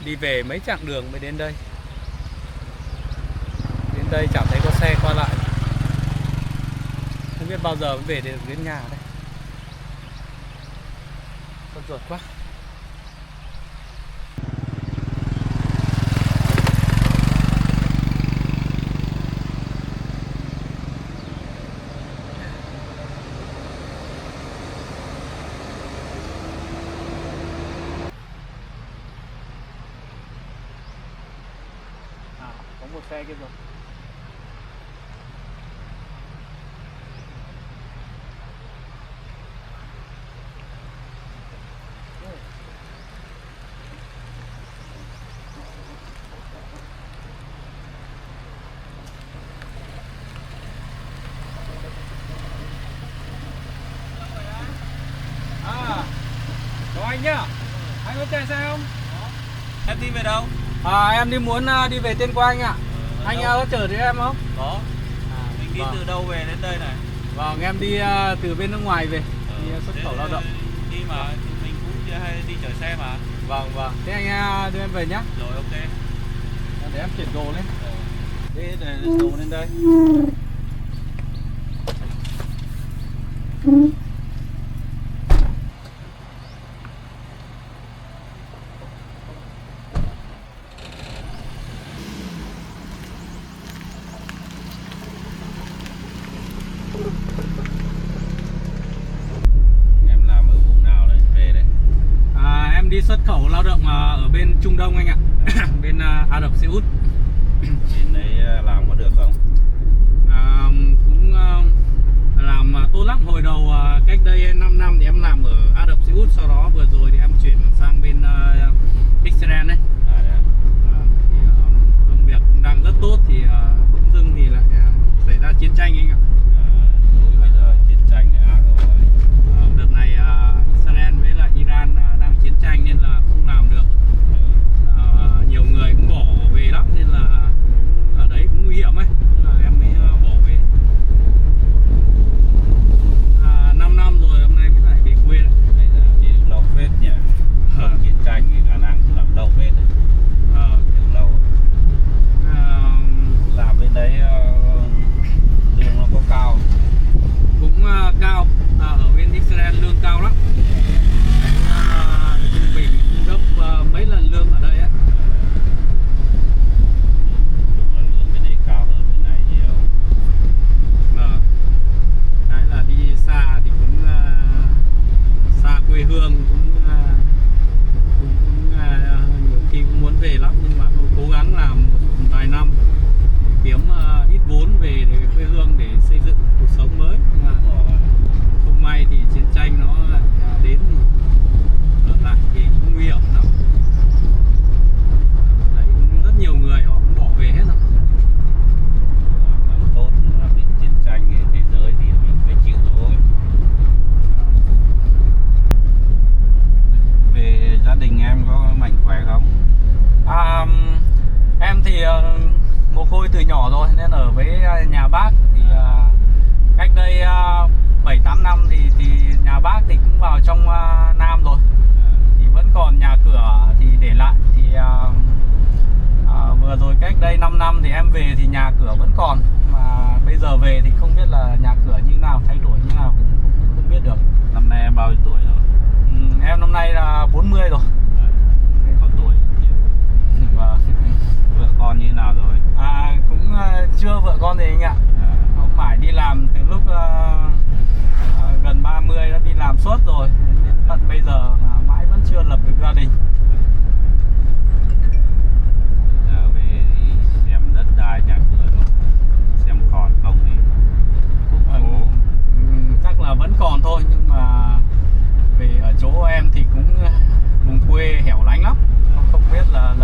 Đi về mấy chặng đường mới đến đây. Đến đây chẳng thấy có xe qua lại. Không biết bao giờ mới về được đến nhà đây. Sốt ruột quá. Có một xe kia rồi. Chào anh nhá. Anh có chạy xe không? Em đi về đâu? Em muốn đi về Tuyên Quang ạ. Anh có chở được em không? Có. Mình đi từ đâu về đến đây này? Vâng, em đi từ bên nước ngoài về. Đi xuất khẩu lao động. Đi mà mình cũng hay đi chở xe mà. Vâng. Thế anh đưa em về nhá. Rồi ok. Để em chuyển đồ lên. Để đồ lên đây. Em làm ở vùng nào đấy? Về đấy? Em đi xuất khẩu lao động ở bên Trung Đông anh ạ. Bên Ả Rập Xê Út. Bên đấy làm có được không? Cũng làm tốt lắm. Hồi đầu cách đây 5 năm thì em làm ở Ả Rập Xê Út. Sau đó vừa rồi thì em chuyển sang bên Israel đấy. Thì công việc cũng đang rất tốt. Thì bỗng dưng thì lại xảy ra chiến tranh anh ạ. Bây giờ chiến tranh thì ác rồi. Đợt này Israel với lại Iran đang chiến tranh nên là không làm được. Nhiều người cũng bỏ về lắm nên là ở đấy cũng nguy hiểm ấy. Em mới bỏ về. 5 năm rồi hôm nay mới lại về quê đấy. Bây giờ thì lâu phết nhỉ. Không chiến tranh thì khả năng cũng làm lâu phết đấy. Lâu. Làm bên đấy lương nó có cao? Cũng cao. Ở bên Israel lương cao lắm. Trung bình gấp mấy lần lương ở đây á. Chung là lương bên đấy cao hơn bên này nhiều. Cái là đi xa thì cũng xa quê hương, cũng nhiều khi cũng muốn về lắm, nhưng mà thôi cố gắng làm một vài năm kiếm ít vốn về để quê hương để xây dựng cuộc sống mới. Nhưng mà không may thì chiến tranh nó lại đến thì ở lại thì cũng nguy hiểm lắm. Đấy, rất nhiều người họ cũng bỏ về hết rồi. Làm tốt nhưng mà bên chiến tranh thì thế giới thì mình phải chịu thôi. Về gia đình em có mạnh khỏe không? Em thì mồ côi từ nhỏ rồi nên ở với nhà bác. Thì cách đây 7-8 năm thì nhà bác thì cũng vào trong Nam rồi. Thì vẫn còn nhà cửa thì để lại. Thì vừa rồi cách đây 5 năm thì em về thì nhà cửa vẫn còn. Mà bây giờ về thì không biết là nhà cửa như nào, thay đổi như nào cũng không biết được. Năm nay em bao nhiêu tuổi rồi? Em năm nay là 40 rồi. Có tuổi. Vâng. Vợ con như nào rồi? Cũng chưa vợ con gì anh ạ. Ông phải đi làm từ lúc gần 30 đã đi làm suốt rồi. Đến tận bây giờ mãi vẫn chưa lập được gia đình. Giờ về thì xem đất đai nhà cửa rồi, xem còn không thì cũng khổ. Chắc là vẫn còn thôi, nhưng mà về ở chỗ em thì cũng vùng quê hẻo lánh lắm. Không biết là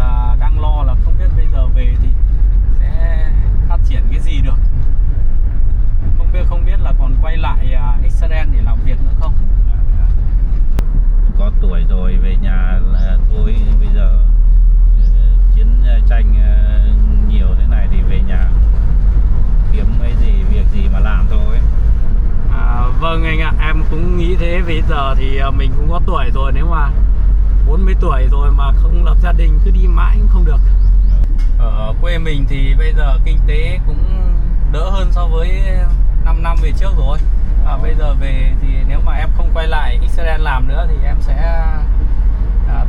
đang lo là không biết bây giờ về thì sẽ phát triển cái gì được. Không biết là còn quay lại Israel để làm việc nữa không. Có tuổi rồi về nhà là thôi. Bây giờ chiến tranh nhiều thế này thì về nhà kiếm cái gì việc gì mà làm thôi. Vâng anh ạ, em cũng nghĩ thế. Vì giờ thì mình cũng có tuổi rồi, nếu mà bốn mấy tuổi rồi mà không lập gia đình, cứ đi mãi cũng không được. Ở quê mình thì bây giờ kinh tế cũng đỡ hơn so với 5 năm về trước rồi. Bây giờ về thì nếu mà em không quay lại Israel làm nữa thì em sẽ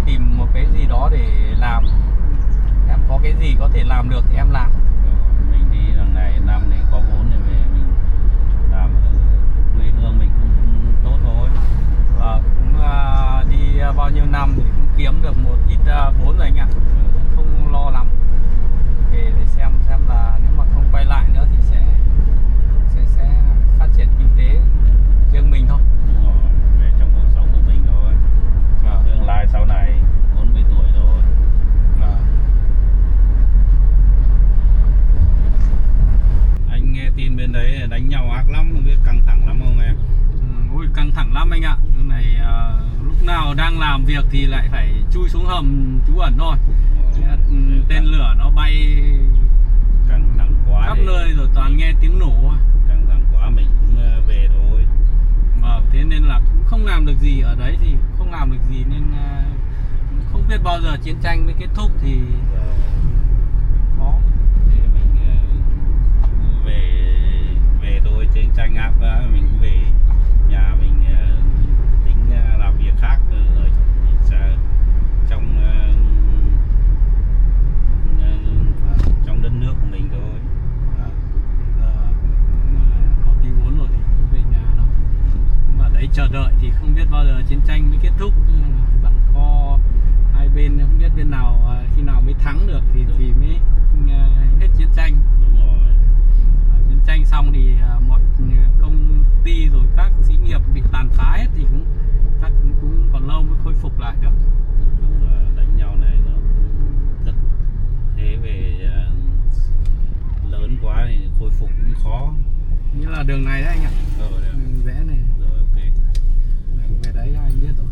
tìm một cái gì đó để làm. Em có cái gì có thể làm được thì em làm. Mình đi đằng này năm này có vốn thì về mình làm ở quê hương mình cũng tốt thôi. Và cũng đi bao nhiêu năm thì cũng kiếm được một ít vốn rồi anh ạ. Không lo lắm. Để xem là nếu mà không quay lại nữa thì sẽ phát triển kinh tế riêng mình thôi. Đúng rồi, về trong cuộc sống của mình thôi. Tương lai sau này 40 tuổi rồi. Anh nghe tin bên đấy đánh nhau ác lắm, không biết căng thẳng lắm không em? Ui, căng thẳng lắm anh ạ. Cái này lúc nào đang làm việc thì lại phải chui xuống hầm trú ẩn thôi. Tên lửa nó bay Căng thẳng quá khắp thì nơi rồi toàn nghe tiếng nổ. căng thẳng quá mình cũng về thôi. Thế nên là cũng không làm được gì ở đấy, thì không làm được gì nên không biết bao giờ chiến tranh mới kết thúc thì khó. Thế mình về thôi, chiến tranh ác quá mình cũng về nhà mình tính làm việc khác ở trong đất nước của mình thôi. Có tí vốn rồi thì cứ về nhà thôi. Nhưng mà đấy chờ đợi thì không biết bao giờ chiến tranh mới kết thúc. Giằng co hai bên không biết bên nào khi nào mới thắng được thì mới hết chiến tranh. Đúng rồi. Chiến tranh xong thì mọi công ty rồi các xí nghiệp bị tàn phá hết thì chắc cũng còn lâu mới khôi phục lại được. Nói chung là đánh nhau này nó rất thế, về lớn quá thì khôi phục cũng khó. Như là đường này đấy anh ạ. Đường vẽ này. Rồi ok. Về đấy anh biết rồi.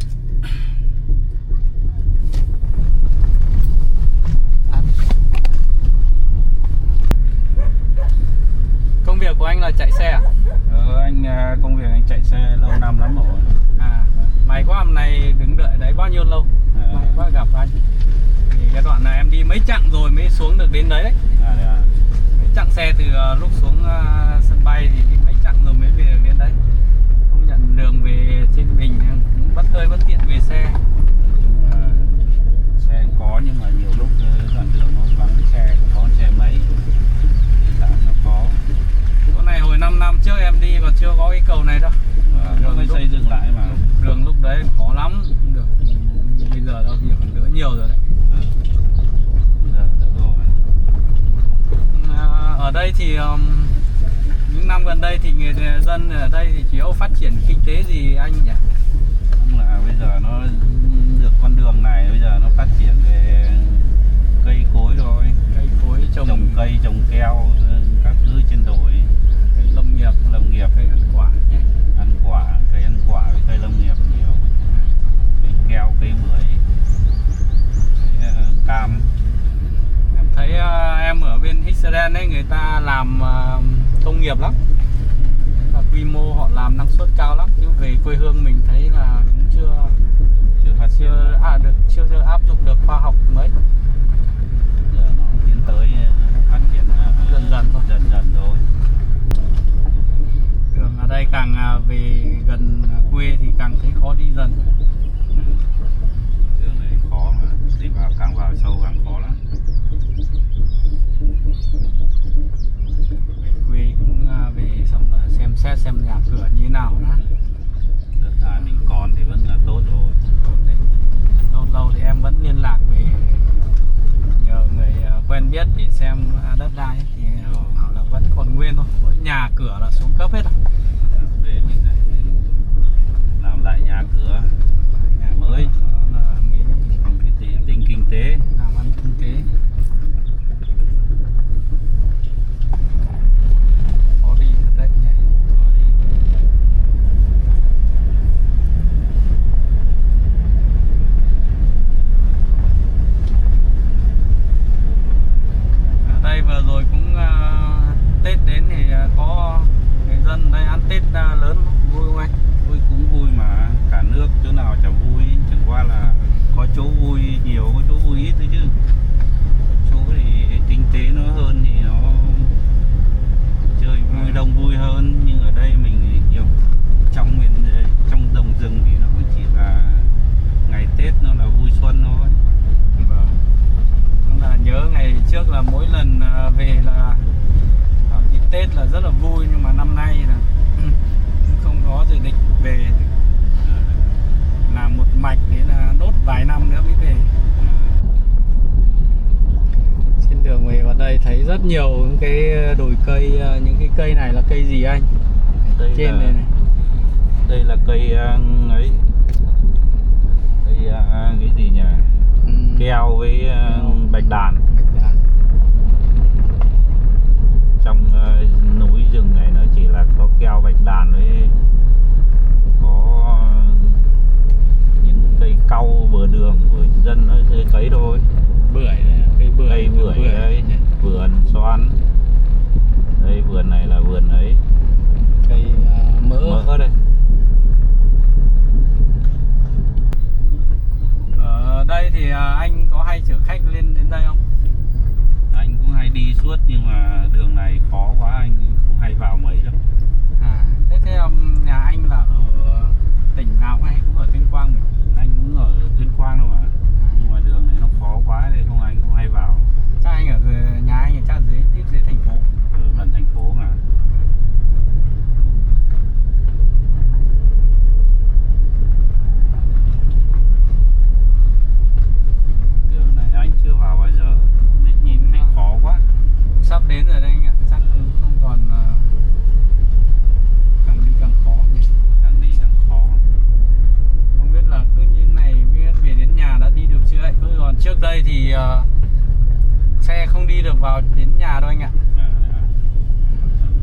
Công việc của anh là chạy xe à? Anh công việc anh chạy xe lâu năm lắm rồi. May quá, hôm nay đứng đợi đấy bao nhiêu lâu. May quá gặp anh. Thì cái đoạn này em đi mấy chặng rồi mới xuống được đến đấy đấy. Mấy chặng xe từ lúc xuống sân bay thì đi mấy chặng rồi mới về được đến đấy. Không nhận đường về trên mình cũng bất hơi bất tiện về xe. Xe có nhưng mà nhiều lúc đoạn đường nó vắng xe, không có xe mấy thì nó khó. Chỗ này hồi 5 năm trước em đi còn chưa có cái cầu này đâu. Nó mới xây dựng lại mà. Đường lúc đấy khó lắm, không được như bây giờ đâu, việc còn đỡ nhiều rồi đấy. Giờ đỡ rồi. Ở đây thì những năm gần đây thì người dân ở đây thì chủ yếu phát triển kinh tế gì anh nhỉ? Cũng là bây giờ nó được con đường này, bây giờ nó phát triển về cây cối thôi. Cây cối Trồng cây, trồng keo, các thứ trên đồi. Cây lâm nghiệp, cây ăn quả nhỉ? Cây ăn quả với cây lâm nghiệp nhiều. Cây keo, cây bưởi, cây cam. Em thấy em ở bên Israel ấy, người ta làm công nghiệp lắm. Và quy mô họ làm năng suất cao lắm, nhưng về quê hương mình thấy là cũng chưa áp dụng được khoa học mới. Giờ nó tiến tới nó phát triển Dần dần thôi. Đường ở đây càng về gần quê thì càng thấy khó đi dần. Đường này khó mà, đi vào càng vào sâu càng khó lắm. Về quê cũng về xong là xem xét xem nhà cửa như thế nào đó. Đất đai mình còn thì vẫn là tốt rồi. Lâu thì em vẫn liên lạc về nhờ người quen biết để xem đất đai ấy, thì bảo là vẫn còn nguyên thôi, mỗi nhà cửa là xuống cấp hết rồi. Về mình lại làm lại nhà cửa, nhà mới, bằng cái tính kinh tế, làm ăn kinh tế. Khó đi thật đấy nhỉ. Đây vừa rồi cũng Tết đến thì có người dân đây ăn Tết lớn vui không anh? Vui cũng vui mà, cả nước chỗ nào chẳng vui, chẳng qua là có chỗ vui nhiều, có chỗ vui ít thôi chứ. Chỗ thì kinh tế nó hơn thì nó chơi vui đông vui hơn, nhưng ở đây mình thì nhiều trong trong đồng rừng thì nó chỉ là ngày Tết nó là vui xuân thôi. Vâng. Là nhớ ngày trước là mỗi lần về là dịp Tết là rất là vui, nhưng mà năm nay là không có dự định về, làm một mạch để là nốt vài năm nữa mới về. Trên đường về vào đây thấy rất nhiều những cái đồi cây, những cái cây này là cây gì anh? Đây Trên là, này này. đây là cây ấy, cây cái gì nhỉ? Keo với bạch đàn. Trong núi rừng này nó chỉ là có keo bạch đàn với có những cây cau bờ đường của dân nó cấy thôi. Bưởi đây, cây bưởi. Cây bưởi đây, vườn xoan. Đây vườn này là vườn ấy. Cây mỡ đây. Ở đây thì anh có hay chở khách lên đến đây không? Anh cũng hay đi suốt nhưng mà đường này khó quá, anh không hay vào mấy đâu. Thế nhà anh là ở tỉnh nào hay cũng ở Tuyên Quang mình? Anh cũng ở Tuyên Quang đâu mà. Nhưng mà đường này nó khó quá nên anh không hay vào. Chắc anh ở nhà anh ở chắc dưới thành phố. Ở gần thành phố mà. Đường này anh chưa vào bao giờ. Nhìn thấy khó quá. Sắp đến rồi đây anh ạ, chắc cũng không còn, càng đi càng khó nhỉ. Càng đi càng khó. Không biết là cứ như này biết về đến nhà đã đi được chưa ấy. Còn trước đây thì xe không đi được vào đến nhà đâu anh ạ.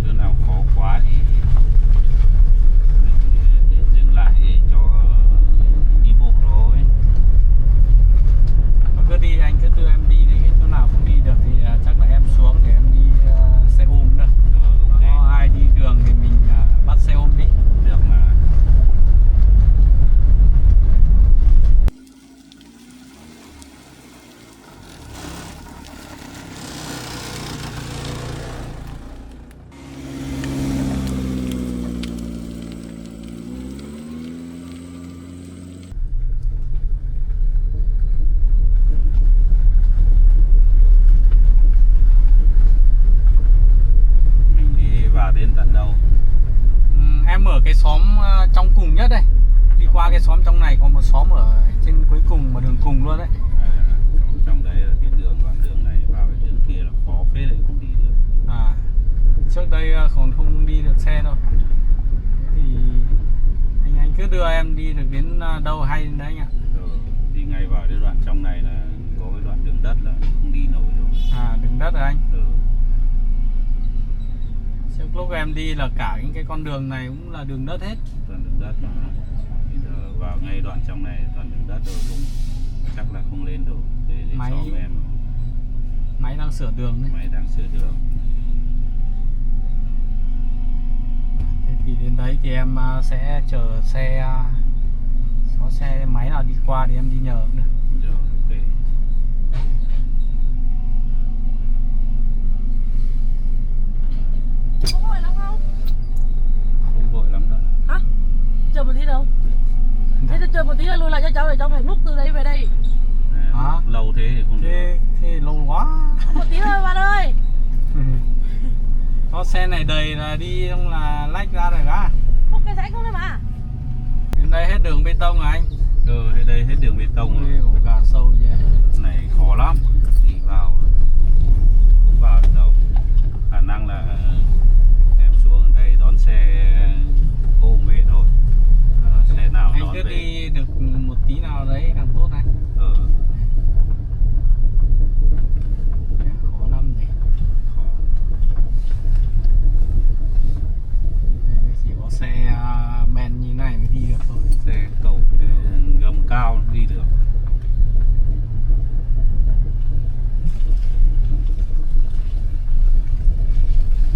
Chỗ nào khó quá thì mình dừng lại để cho đi bộ thôi. Cứ đi, anh cứ đưa em đi đến cái chỗ nào không đi được thì chắc là em xuống để em đi xe ôm được. Okay. Có ai đi đường thì mình bắt xe ôm đi. Được mà. Đến tận đâu? Em ở cái xóm trong cùng nhất đây. Đi qua cái xóm trong này có một xóm ở trên cuối cùng mà đường cùng luôn đấy. Trong đấy là cái đoạn đường này vào cái đường kia là khó phết đấy, không đi được. Trước đây còn không đi được xe đâu. Thế thì anh cứ đưa em đi được đến đâu hay đến đấy anh ạ. Đi ngay vào cái đoạn trong này là có cái đoạn đường đất là không đi nổi rồi. Đường đất rồi anh. Trước lúc em đi là cả những cái con đường này cũng là đường đất hết. Toàn đường đất mà. Bây giờ vào ngay đoạn trong này toàn đường đất rồi, cũng chắc là không lên được. Để xóm em. Máy đang sửa đường đấy. Máy đang sửa đường. Thế thì đến đấy thì em sẽ chờ xe, có xe máy nào đi qua thì em đi nhờ cũng được. Rồi, ok. Có vội lắm không? Không vội lắm đâu. Hả? Chờ một tí đâu? Thế thì chờ một tí là lùi lại cho cháu để cháu phải múc từ đấy về đây. Lâu thế thì không được. Thế lâu quá. Một tí thôi bạn ơi. Có xe này đầy là đi xong là lách ra rồi cả. Múc cái rãnh không đấy mà. Đến đây hết đường bê tông rồi anh. Đây hết đường bê tông rồi. Ổ gà sâu vậy. Này khó lắm. Đi vào không vào được đâu. Khả năng là em xuống ở đây đón xe ôm về thôi. Xe nào Anh đón cứ về. đi được một tí nào đấy càng tốt anh. Khó lắm nhỉ. Chỉ có xe ben như này mới đi được thôi. Xe cầu gầm cao đi được.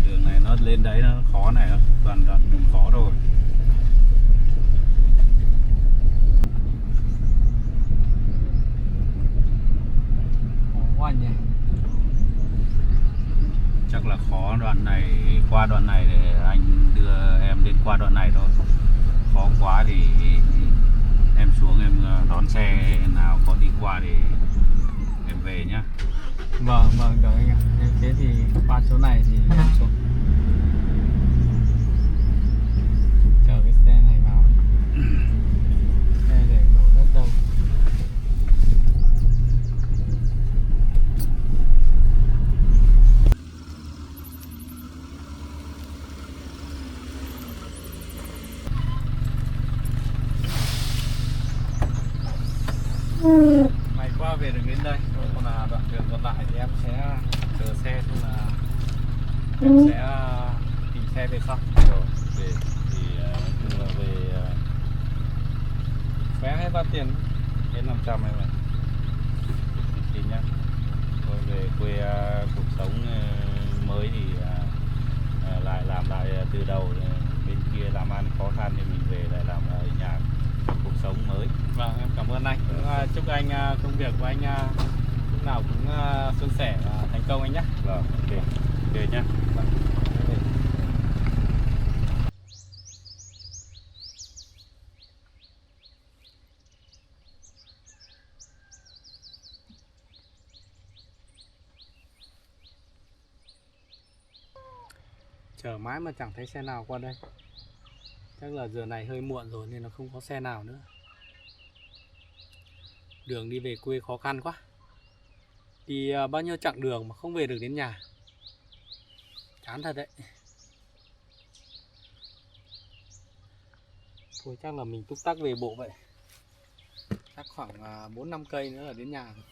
Đường này nó lên đấy nó khó này, toàn đoạn khó rồi. quá nhỉ. Chắc là khó đoạn này, qua đoạn này để anh đưa em đến qua đoạn này thôi. Khó quá thì em xuống em đón xe nào có đi qua để em về nhá. Vâng, được anh ạ. Thế thì qua chỗ này thì em xuống. Chờ cái xe này vào. Xe để đổ đất đâu. May quá về được đến đây. Còn là đoạn đường còn lại thì em sẽ chờ xe, thôi là em sẽ tìm xe về sau. Rồi, về thì về Vé hay bao tiền? hết 500 em ạ. Thì nhá. Rồi về quê cuộc sống mới thì lại làm lại từ đầu, bên kia làm ăn khó khăn thì mình về lại làm ở nhà cuộc sống mới. Vâng, em cảm ơn anh. Chúc anh công việc của anh lúc nào cũng suôn sẻ và thành công anh nhé. Vâng, ok. Ok nhá. Vâng. Chờ mãi mà chẳng thấy xe nào qua đây. Chắc là giờ này hơi muộn rồi nên nó không có xe nào nữa. Đường đi về quê khó khăn quá. Đi bao nhiêu chặng đường mà không về được đến nhà. Chán thật đấy. Thôi chắc là mình túc tắc về bộ vậy. Chắc khoảng 4-5 cây nữa là đến nhà rồi.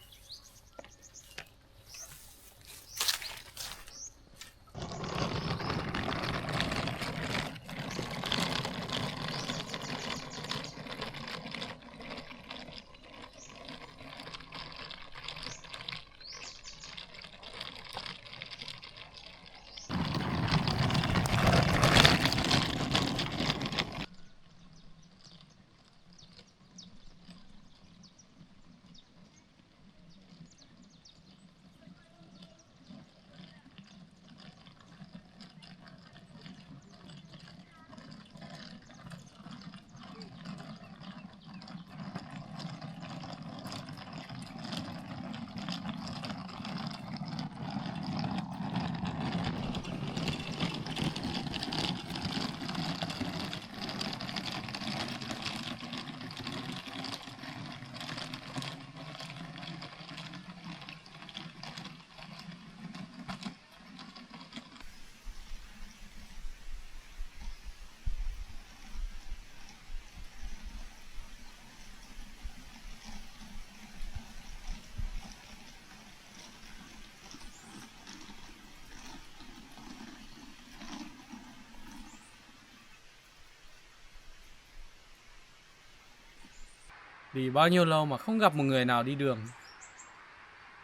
Vì bao nhiêu lâu mà không gặp một người nào đi đường.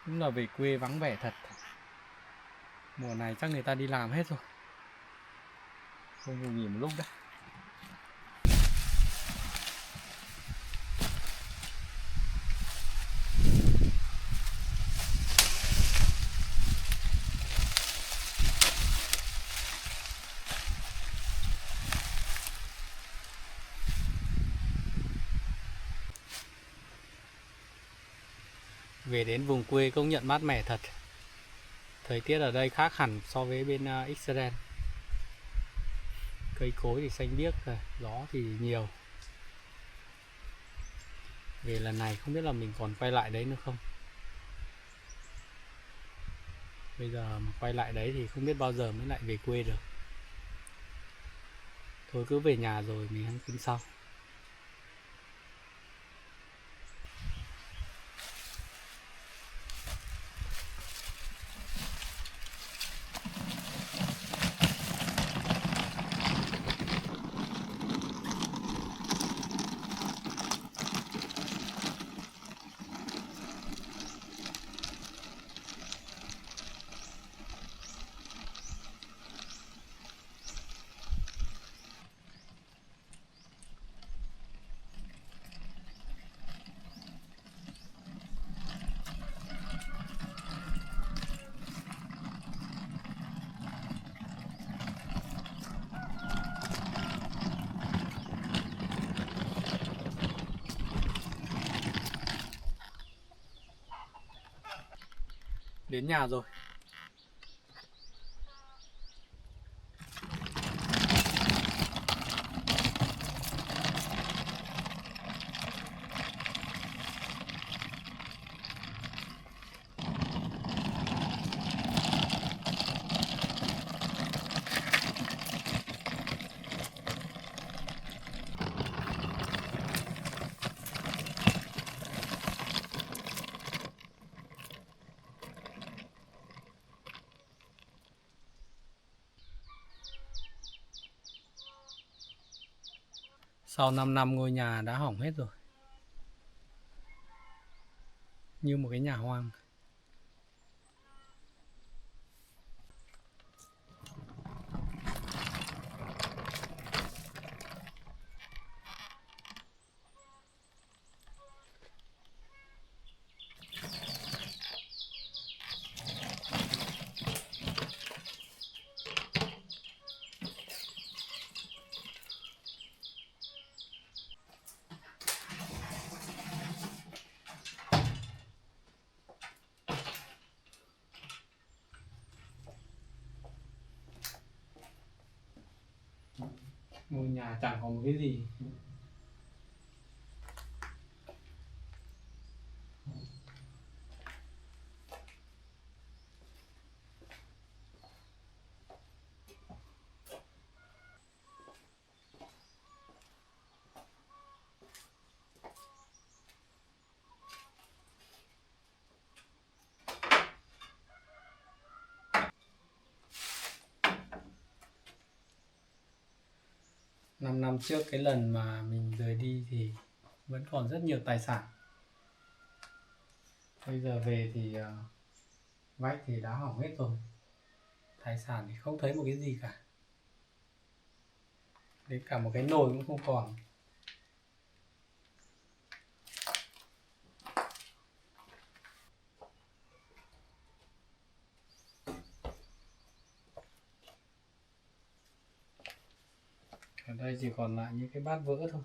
Đúng là về quê vắng vẻ thật. Mùa này chắc người ta đi làm hết rồi. Không ngủ nghỉ một lúc đấy. Về đến vùng quê công nhận mát mẻ thật. Thời tiết ở đây khác hẳn so với bên Israel. Cây cối thì xanh biếc, gió thì nhiều. Về lần này không biết là mình còn quay lại đấy nữa không. Bây giờ mà quay lại đấy thì không biết bao giờ mới lại về quê được. Thôi cứ về nhà rồi mình hãng tính sau. đến nhà rồi. Sau 5 năm ngôi nhà đã hỏng hết rồi. Như một cái nhà hoang. Ngôi nhà chẳng có một cái gì. Năm năm trước cái lần mà mình rời đi thì vẫn còn rất nhiều tài sản. Bây giờ về thì vách thì đã hỏng hết rồi. Tài sản thì không thấy một cái gì cả. Đến cả một cái nồi cũng không còn. Ở đây chỉ còn lại những cái bát vỡ thôi.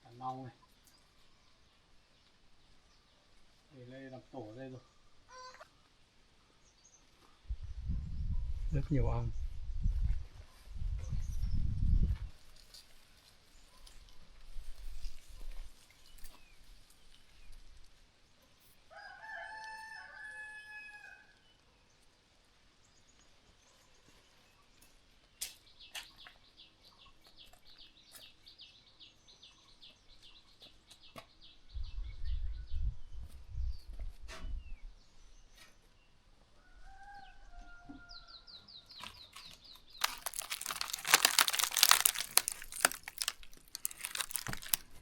Cà mau này. Để đây làm tổ ở đây rồi. Rất nhiều ong.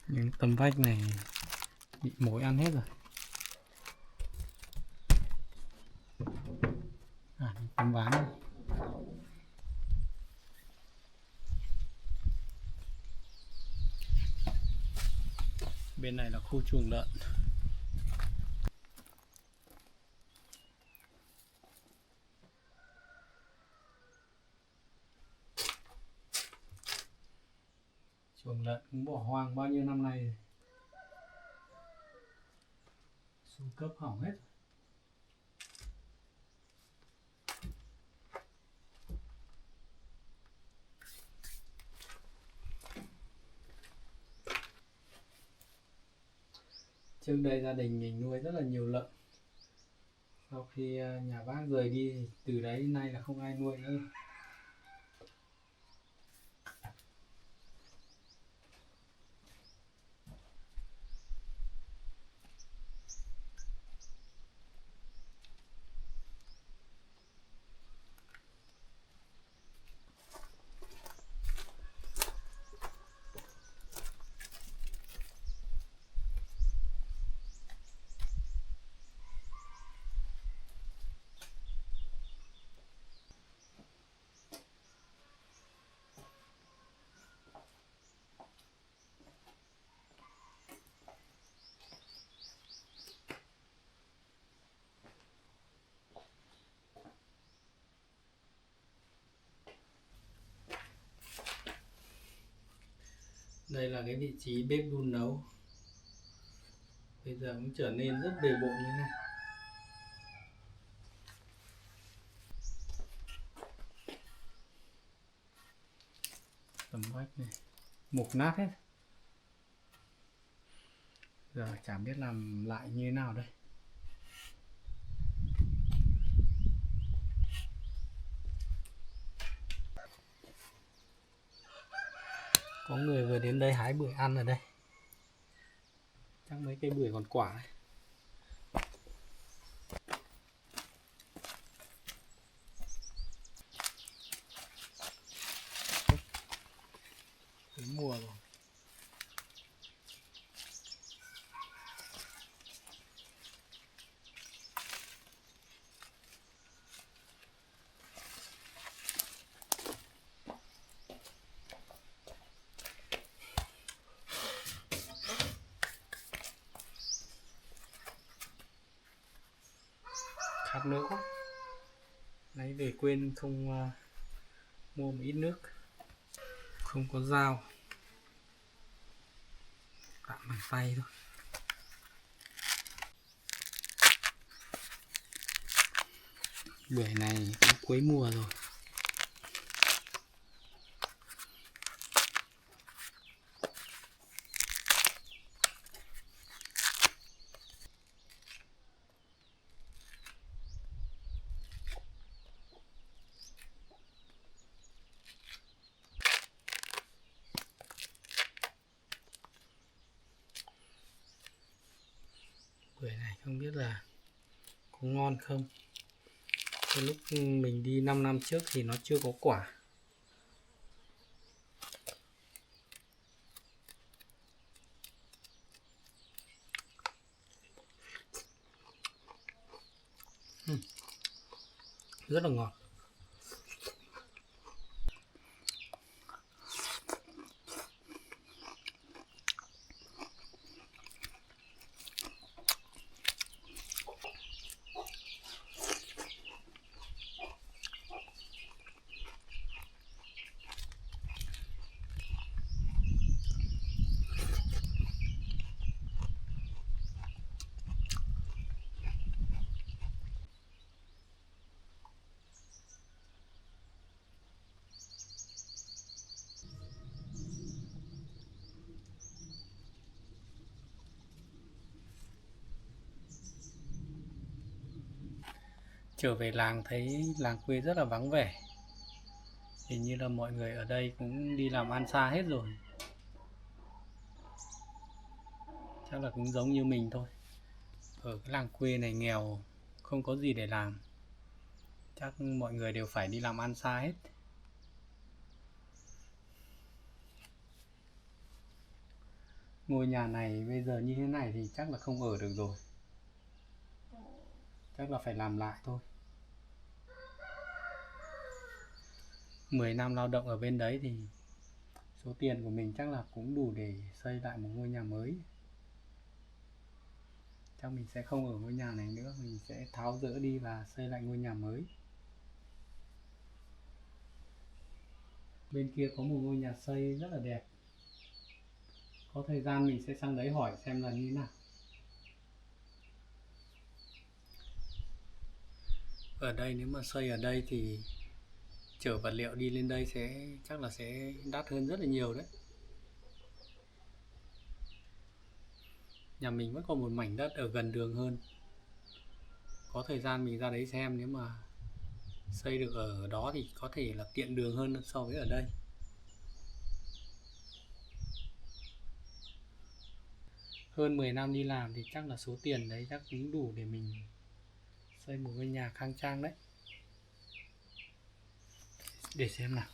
Những tấm vách này bị mối ăn hết rồi. Tấm ván này. Bên này là khu chuồng lợn. Chuồng lợn cũng bỏ hoang bao nhiêu năm nay rồi. Xuống cấp hỏng hết. Trước đây gia đình mình nuôi rất là nhiều lợn. Sau khi nhà bác rời đi, từ đấy đến nay là không ai nuôi nữa. Đây là cái vị trí bếp đun nấu. Bây giờ cũng trở nên rất bề bộn như thế này. Tấm vách này mục nát hết. Giờ chẳng biết làm lại như thế nào đây. Có người vừa đến đây hái bưởi ăn ở đây. Chắc mấy cây bưởi còn quả này. Đến mùa rồi. Khát nước quá. Nãy về quên không mua một ít nước. Không có dao, tạm bằng tay thôi. Bưởi này cũng cuối mùa rồi. Bưởi này không biết là có ngon không. Cái lúc mình đi 5 năm trước thì nó chưa có quả. Rất là ngọt. Trở về làng thấy làng quê rất là vắng vẻ. Hình như là mọi người ở đây cũng đi làm ăn xa hết rồi. Chắc là cũng giống như mình thôi. Ở cái làng quê này nghèo, không có gì để làm. Chắc mọi người đều phải đi làm ăn xa hết. Ngôi nhà này bây giờ như thế này thì chắc là không ở được rồi. Chắc là phải làm lại thôi. 10 năm lao động ở bên đấy thì số tiền của mình chắc là cũng đủ để xây lại một ngôi nhà mới. Chắc mình sẽ không ở ngôi nhà này nữa, mình sẽ tháo dỡ đi và xây lại ngôi nhà mới. Bên kia có một ngôi nhà xây rất là đẹp. Có thời gian mình sẽ sang đấy hỏi xem là như thế nào. Ở đây nếu mà xây ở đây thì chở vật liệu đi lên đây chắc là sẽ đắt hơn rất là nhiều đấy. Nhà mình vẫn còn một mảnh đất ở gần đường hơn. Có thời gian mình ra đấy xem, nếu mà xây được ở đó thì có thể là tiện đường hơn so với ở đây. Hơn 10 năm đi làm thì chắc là số tiền đấy chắc cũng đủ để mình xây một ngôi nhà khang trang đấy. Để xem nào.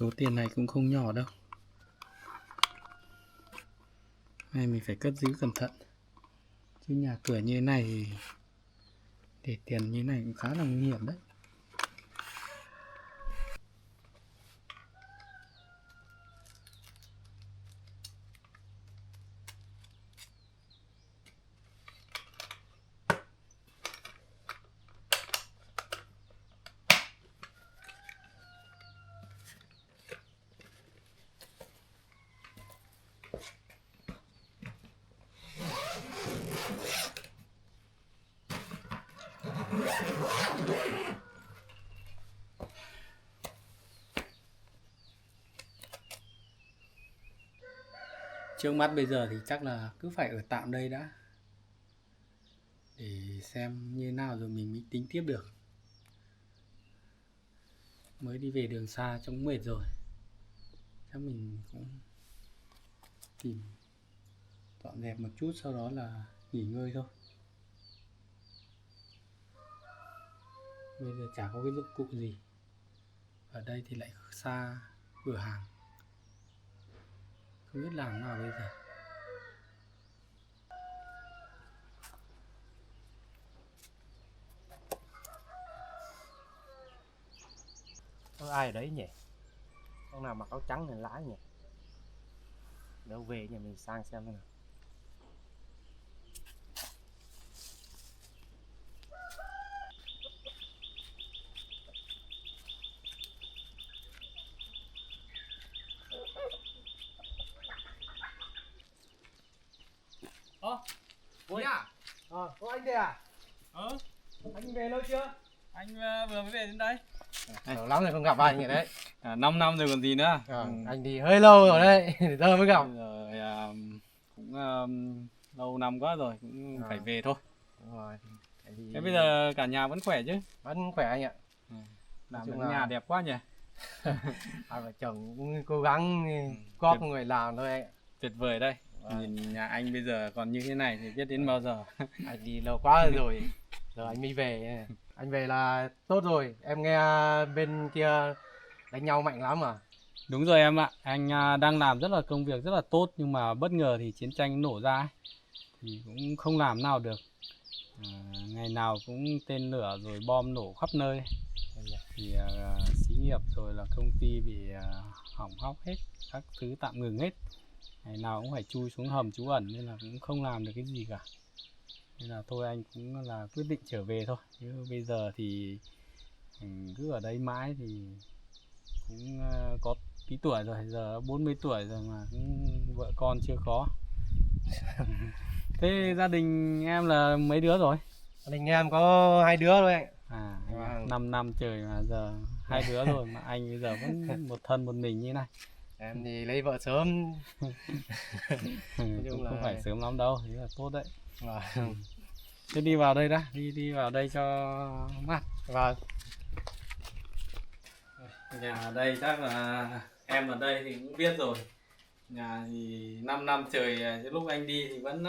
Số tiền này cũng không nhỏ đâu. Này mình phải cất giữ cẩn thận. Chứ nhà cửa như thế này thì để tiền như thế này cũng khá là nguy hiểm đấy. Trước mắt bây giờ thì chắc là cứ phải ở tạm đây đã, để xem như nào rồi mình mới tính tiếp được. Mới đi về đường xa trông mệt rồi, chắc mình cũng tìm dọn dẹp một chút, sau đó là nghỉ ngơi thôi. Bây giờ chả có cái dụng cụ gì, ở đây thì lại xa cửa hàng, không biết làm nào bây giờ. Có ai ở đấy nhỉ? Con nào mặc áo trắng này lái nhỉ? Đâu về nhà mình sang xem nào. Ôi à? Có anh đây à? Anh về lâu chưa? Anh vừa mới về đến đây. Lâu lắm rồi không gặp anh rồi đấy. 5 năm rồi còn gì nữa. Anh đi hơi lâu rồi đấy, giờ mới gặp. Rồi cũng lâu năm quá rồi, cũng phải về thôi. Đúng rồi. Thế bây giờ cả nhà vẫn khỏe chứ? Vẫn khỏe anh ạ. Làm chung ở nhà là- đẹp quá nhỉ? Hai vợ chồng cũng cố gắng góp người làm thôi anh ạ. Tuyệt vời đây. Nhìn nhà anh bây giờ còn như thế này thì biết đến bao giờ. Anh đi lâu quá rồi, giờ anh mới về. Anh về là tốt rồi, em nghe bên kia đánh nhau mạnh lắm à? Đúng rồi em ạ, anh đang làm rất là công việc rất là tốt, nhưng mà bất ngờ thì chiến tranh nổ ra ấy, thì cũng không làm nào được. Ngày nào cũng tên lửa rồi bom nổ khắp nơi, thì xí nghiệp rồi là công ty bị hỏng hóc hết, các thứ tạm ngừng hết. Ngày nào cũng phải chui xuống hầm trú ẩn, nên là cũng không làm được cái gì cả. Nên là thôi anh cũng là quyết định trở về thôi. Chứ bây giờ thì cứ ở đây mãi thì cũng có tí tuổi rồi, giờ 40 tuổi rồi mà cũng vợ con chưa có. Thế gia đình em là mấy đứa rồi? Gia đình em có 2 đứa thôi anh. 5 năm trời mà giờ 2 đứa rồi mà anh bây giờ vẫn một thân một mình như này. Em thì lấy vợ sớm. Cũng không phải sớm lắm đâu, thế là tốt đấy. Vâng. Thế đi vào đây đã, đi vào đây cho mát. Vâng. Nhà ở đây chắc là em ở đây thì cũng biết rồi. Nhà thì 5 năm trời, lúc anh đi thì vẫn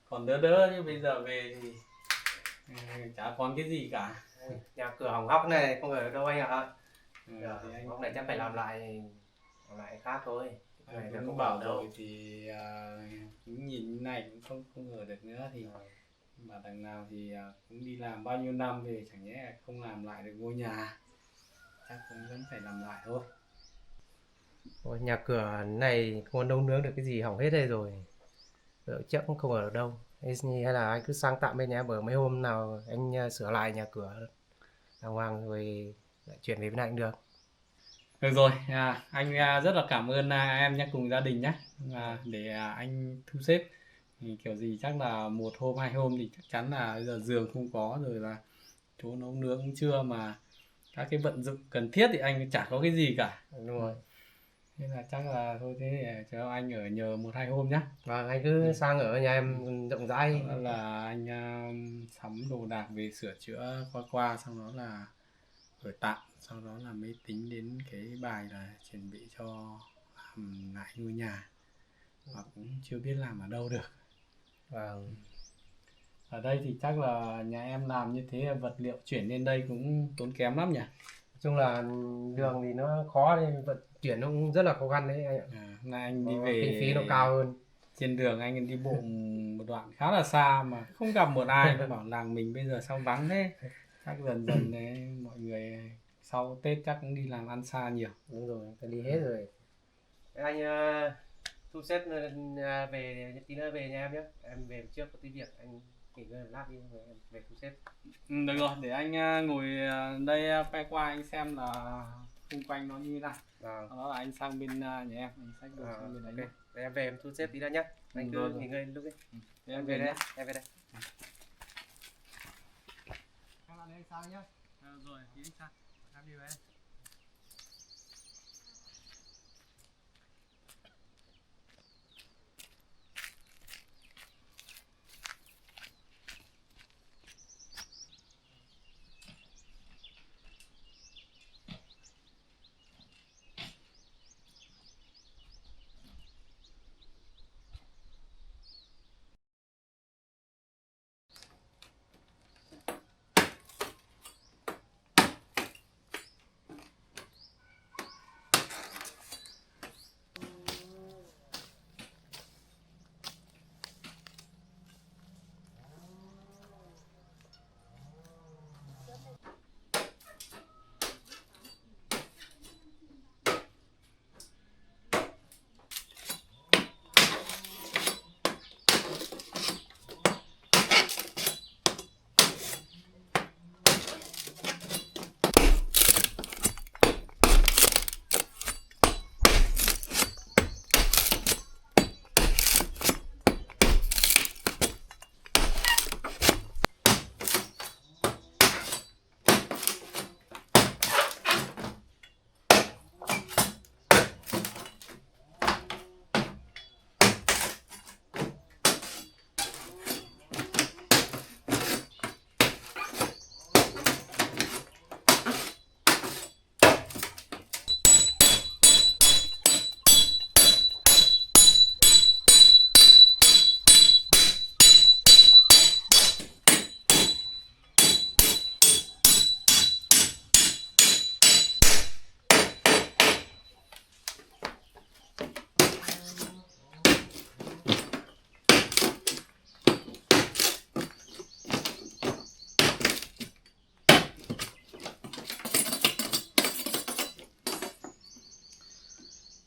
còn đỡ đỡ, nhưng bây giờ về thì chả còn cái gì cả. Nhà cửa hỏng hóc này không ở đâu anh ạ. Thì anh Hôm nay chắc phải làm lại khác thôi. Này anh là cũng không bảo bảo đâu. rồi thì cũng nhìn như này cũng không ở được nữa, thì mà đằng nào thì cũng đi làm bao nhiêu năm thì chẳng nhẽ không làm lại được ngôi nhà, chắc cũng vẫn phải làm lại thôi. Ôi, nhà cửa này không có nấu nướng được cái gì, hỏng hết đây rồi. Vợ chắc cũng không ở được đâu. Hay là anh cứ sang tạm bên nhà em ở mấy hôm nào anh sửa lại nhà cửa đàng hoàng rồi lại chuyển về bên anh được. Được rồi, anh rất là cảm ơn em nhé, cùng gia đình nhé. Để anh thu xếp thì kiểu gì chắc là 1 hôm 2 hôm thì chắc chắn là bây giờ giường không có rồi, là chỗ nấu nướng cũng chưa, mà các cái vận dụng cần thiết thì anh chả có cái gì cả. Đúng rồi. Nên là chắc là thôi thế để cho anh ở nhờ 1-2 hôm nhá. Vâng, anh cứ sang ở nhà em rộng rãi. Đó là anh sắm đồ đạc về sửa chữa qua xong đó là ở tạm, sau đó là mới tính đến cái bài là chuẩn bị cho làm lại ngôi nhà, mà cũng chưa biết làm ở đâu được. Vâng. Ở đây thì chắc là nhà em làm như thế, vật liệu chuyển lên đây cũng tốn kém lắm nhỉ? chung là đường thì nó khó nên vận chuyển nó cũng rất là khó khăn đấy anh ạ. Nay anh đi Kinh về phí nó cao hơn. trên đường anh đi bộ một đoạn khá là xa mà không gặp một ai, bảo làng mình bây giờ sao vắng thế. Chắc dần dần đấy mọi người sau Tết chắc cũng đi làm ăn xa nhiều. Đúng rồi, ta đi hết rồi. Thế anh thu xếp về tí nữa về nhà em nhé. Em về trước có tí việc, anh nghỉ ngơi một lát đi rồi em về thu xếp. Được rồi, để anh ngồi đây phe qua anh xem là xung quanh nó như thế nào. Vâng. Đó là anh sang bên nhà em, anh xách đồ sang bên đấy. Ok. Để em về em thu xếp tí đã nhé. Anh cứ rồi. nghỉ ngơi lúc ấy. Thế em về đây. Em về đây. Các bạn đi anh sang nhé. Rồi, tí anh sang. Em đi về đây.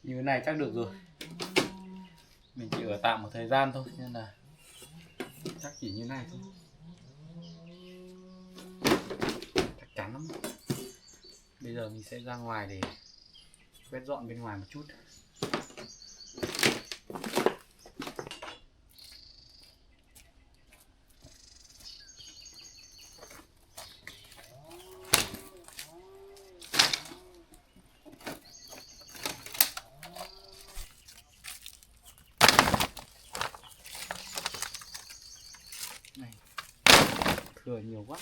Như thế này chắc được rồi. Mình chỉ ở tạm một thời gian thôi nên là chắc chỉ như này thôi. Chắc chắn lắm. Bây giờ mình sẽ ra ngoài để quét dọn bên ngoài một chút. Này, thừa nhiều quá.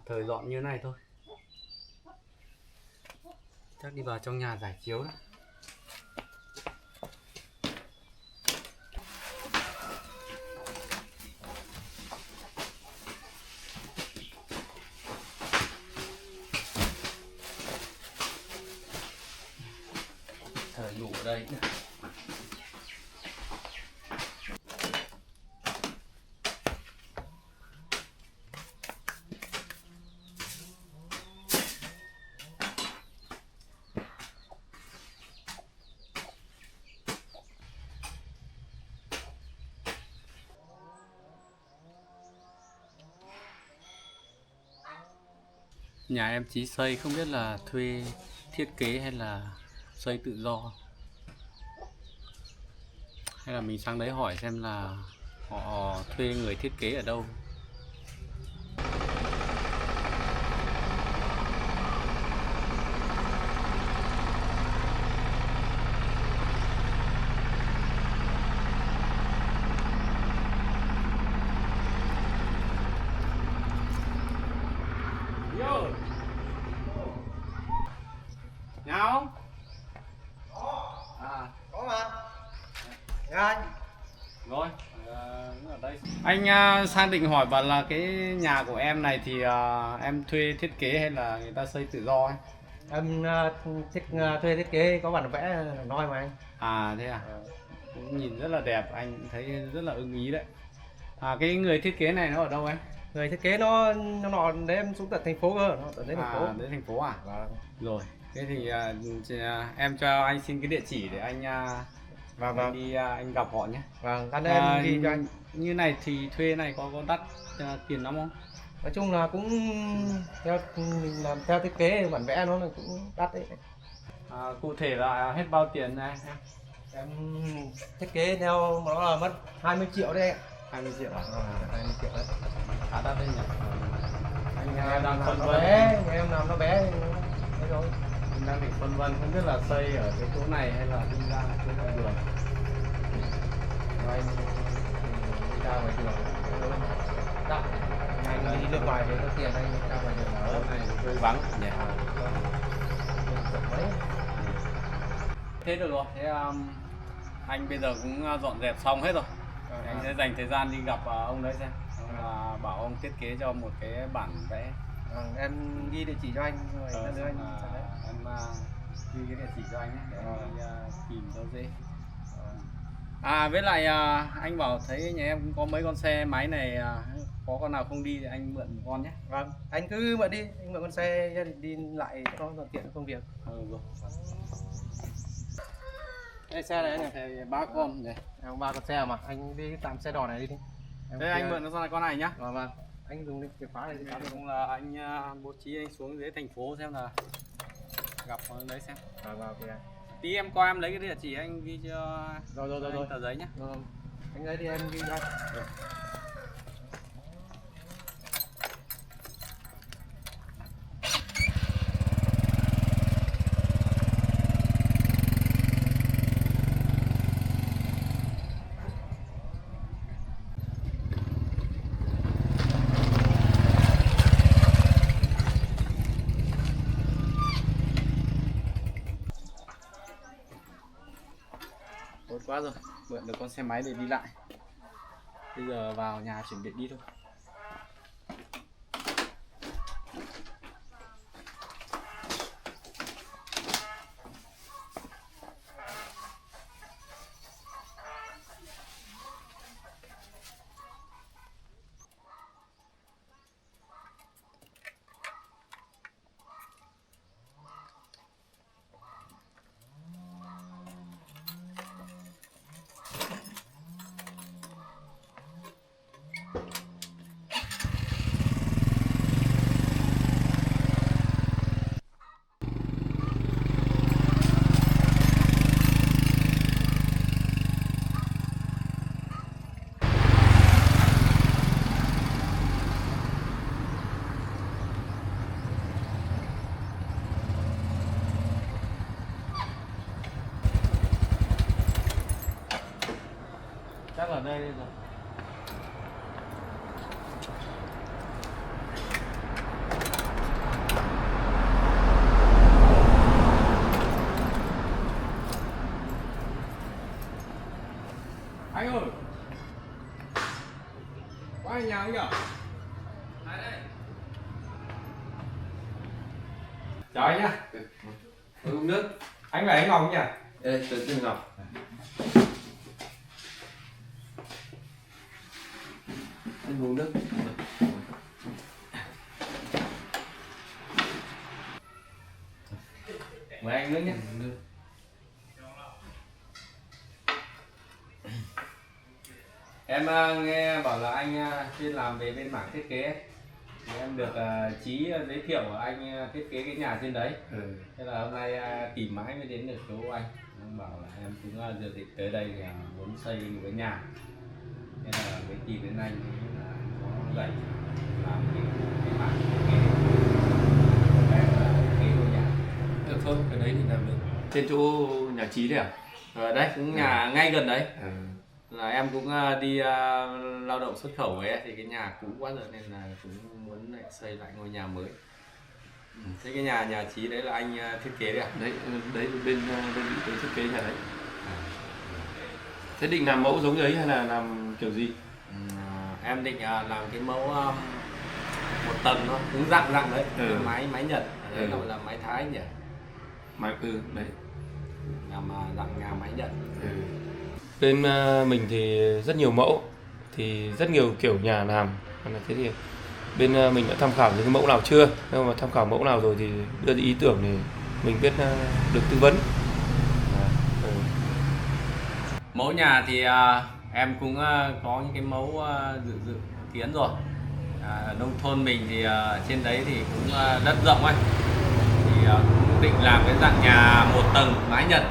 thời dọn như này thôi. Chắc đi vào trong nhà giải chiếu đó. Thời ngủ ở đây. Nhà em Chí xây không biết là thuê thiết kế hay là xây tự do, hay là mình sang đấy hỏi xem là họ thuê người thiết kế ở đâu. Nhà không? À, Có mà. Anh. rồi, ở đây. Anh sang định hỏi bảo là cái nhà của em này thì em thuê thiết kế hay là người ta xây tự do ấy? Em thuê thiết kế có bản vẽ nói mà anh. À thế à? Cũng nhìn rất là đẹp, anh thấy rất là ưng ý đấy. Cái người thiết kế này nó ở đâu em? Người thiết kế nó để em xuống tận thành phố cơ, nó tận đến thành phố. Đến thành phố à? Vâng. Rồi, thế thì em cho anh xin cái địa chỉ để anh Vâng. đi anh gặp họ nhé. Vâng, anh em đi cho anh. Như này thì thuê này có đắt tiền lắm không? Nói chung là cũng theo mình làm theo thiết kế bản vẽ nó là cũng đắt đấy. Cụ thể là hết bao tiền này em? Em thiết kế theo nó là mất 20 triệu đấy anh. 20 triệu à? 20 triệu đấy. Khá đắt đấy nhỉ? Anh đang phân nó vân. bé, nhà em làm nó bé thế thôi. Anh đang bị phân vân không biết là xây ở cái chỗ này hay là đi ra chỗ ngoài đường. Rồi anh đi ra ngoài đường. Đó. Anh đi nước ngoài thì có tiền anh ra ngoài đường Chỗ ở. này hơi vắng nhỉ? Mấy. Thế được rồi, thế anh bây giờ cũng dọn dẹp xong hết rồi. Anh sẽ dành thời gian đi gặp ông đấy xem. Bảo ông thiết kế cho một cái bản vẽ. Em ghi địa chỉ cho anh rồi Xong đưa anh là sang đấy. em ghi cái địa chỉ cho anh ấy, để anh đi tìm cho dễ. Với lại anh bảo thấy nhà em cũng có mấy con xe máy này, có con nào không đi thì anh mượn một con nhé. Vâng, anh cứ mượn đi, anh mượn con xe gia đình đi lại cho nó thuận tiện công việc. Rồi. Đây xe này anh này. Xe 3 con này. Em 3 con xe mà, anh đi tạm xe đỏ này đi. Em Thế anh mượn con này nhá. Vâng, anh dùng cái chìa khóa này đi. Cũng là anh bố trí anh xuống dưới thành phố xem là gặp ở đấy xem. Vâng, ok. Tí em coi em lấy cái địa chỉ anh ghi cho Rồi. anh tờ giấy nhé. Vâng. Anh lấy thì em ghi cho anh. Rồi. Tốt quá rồi, mượn được con xe máy để đi lại. Bây giờ vào nhà chuẩn bị đi thôi. Chắc ở đây rồi. Có ai nhà không nhỉ? Đây đây. Chào anh nhá. Uống nước. Anh là anh Ngọc nhỉ? Đây, từ Ngọc. Anh uống nước. Mời anh nước nhé. Em nghe bảo là anh chuyên làm về bên mảng thiết kế. Thì em được Chí giới thiệu anh thiết kế cái nhà trên đấy. Thế là hôm nay tìm mãi mới đến được chỗ anh. Anh bảo là em cũng dự định tới đây thì muốn xây một cái nhà. Nên là mới tìm đến anh thì là có dạy làm cái mảng thiết kế. Em là thiết kế ngôi nhà. Được thôi, cái đấy thì làm được. Trên chỗ nhà Chí đấy à? Ở đây cũng nhà ngay gần đấy. Là em cũng đi lao động xuất khẩu ấy thì cái nhà cũ quá rồi nên là cũng muốn lại xây lại ngôi nhà mới. Thế cái nhà Chí đấy là anh thiết kế đấy à? Đấy bên đơn vị tới thiết kế nhà đấy. Thế định làm mẫu giống như ấy hay là làm kiểu gì? Em định làm cái mẫu một tầng thôi, cũng dạng đấy, máy Nhật, đấy gọi là máy Thái nhỉ? Máy đấy. Làm dạng nhà máy Nhật. Bên mình thì rất nhiều mẫu, thì rất nhiều kiểu nhà làm. Thế thì bên mình đã tham khảo những cái mẫu nào chưa? Nếu mà tham khảo mẫu nào rồi thì đưa ý tưởng thì mình biết được tư vấn. Mẫu nhà thì em cũng có những cái mẫu dự kiến rồi. Ở nông thôn mình thì trên đấy thì cũng đất rộng ấy, thì cũng định làm cái dạng nhà một tầng mái Nhật.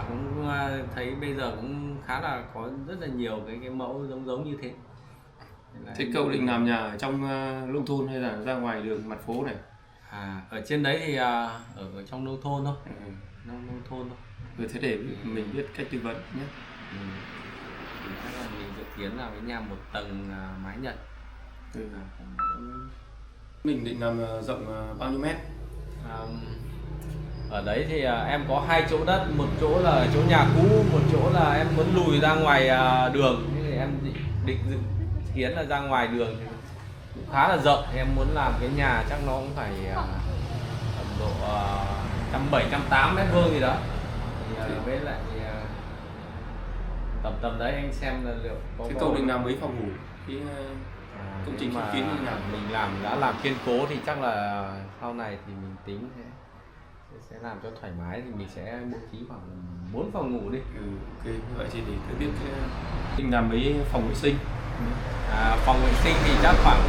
Cũng thấy bây giờ cũng khá là có rất là nhiều cái mẫu giống như thế. Thế cậu định làm nhà ở trong nông thôn hay là ra ngoài đường mặt phố này? Ở trên đấy thì ở trong nông thôn thôi. Nông thôn thôi. Thế để mình biết cách tư vấn nhé. Chắc là mình dự kiến là cái nhà một tầng mái Nhật. Mình định làm rộng bao nhiêu mét? Ở đấy thì em có hai chỗ đất, một chỗ là chỗ nhà cũ, một chỗ là em muốn lùi ra ngoài đường. Thế thì em định dự kiến là ra ngoài đường thì cũng khá là rộng. Thì em muốn làm cái nhà chắc nó cũng phải tầm độ 170, 180 mét vuông gì đó. Thì với lại tầm đấy anh xem là liệu có. Thế cậu định làm mấy phòng ngủ? Công trình mà kín nhà mình đã làm kiên cố thì chắc là sau này thì mình tính sẽ làm cho thoải mái thì mình sẽ bố trí khoảng 4 phòng ngủ đi. Ok, như vậy thì để tôi biết định làm mấy phòng vệ sinh. Phòng vệ sinh thì chắc khoảng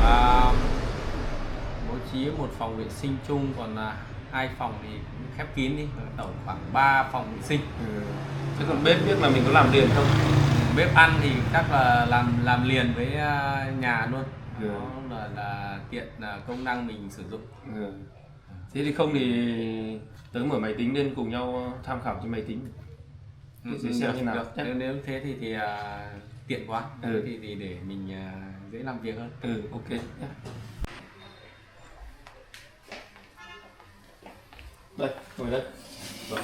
bố trí một phòng vệ sinh chung, còn 2 phòng thì cũng khép kín đi, tổng khoảng 3 phòng vệ sinh. Thế còn bếp biết là mình có làm liền không? Bếp ăn thì chắc là làm liền với nhà luôn. Nó là tiện công năng mình sử dụng. Thế thì không thì tớ mở máy tính lên cùng nhau tham khảo trên máy tính. Sẽ xem như nào. Nếu thế thì tiện quá. Thì để mình dễ làm việc hơn. Ok. Đây, ngồi đây. Rồi.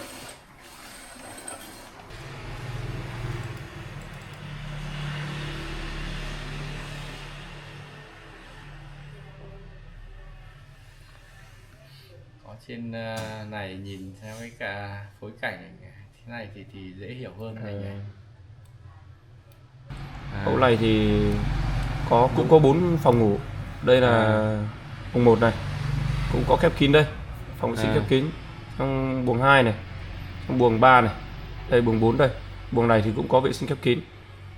Có trên này nhìn theo cái cả phối cảnh thế này thì dễ hiểu hơn này nhỉ. Mẫu này thì cũng có 4 phòng ngủ. Đây là phòng 1 này, cũng có khép kín đây, phòng vệ sinh khép kín. Trong buồng 2 này, trong buồng 3 này, đây buồng 4 đây. Buồng này thì cũng có vệ sinh khép kín.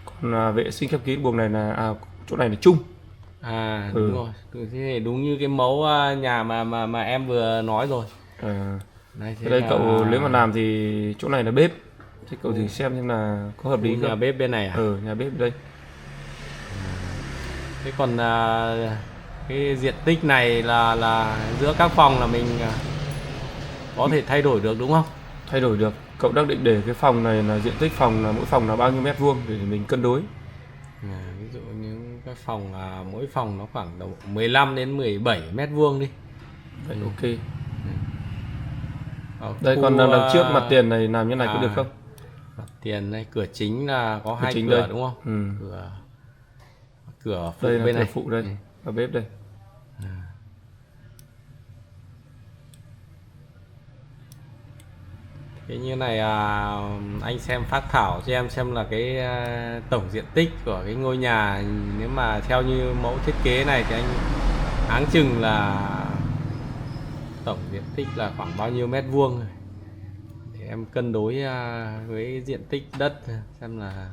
Còn vệ sinh khép kín buồng này là chỗ này là chung. Đúng rồi. Thế thì đúng như cái mẫu nhà mà em vừa nói rồi. Đây cậu nếu mà làm thì chỗ này là bếp. Thế cậu thử xem là có hợp lý không? Nhà bếp bên này à? Nhà bếp đây. Thế còn cái diện tích này là giữa các phòng là mình có thể thay đổi được đúng không? Thay đổi được. Cậu đang định để cái phòng này là diện tích phòng là mỗi phòng là bao nhiêu mét vuông để mình cân đối. Ví dụ những cái phòng mỗi phòng nó khoảng 15 đến 17 mét vuông đi. Vậy ok. Đây còn đằng trước mặt tiền này làm như này có được không? Mặt tiền này cửa chính là có 2 cửa đây. đúng không? cửa phụ Đây là bên cửa này. phụ đây, ở bếp đây. Cái như này anh xem phác thảo cho em xem là cái tổng diện tích của cái ngôi nhà, nếu mà theo như mẫu thiết kế này thì anh áng chừng là tổng diện tích là khoảng bao nhiêu mét vuông rồi. Để em cân đối với diện tích đất xem là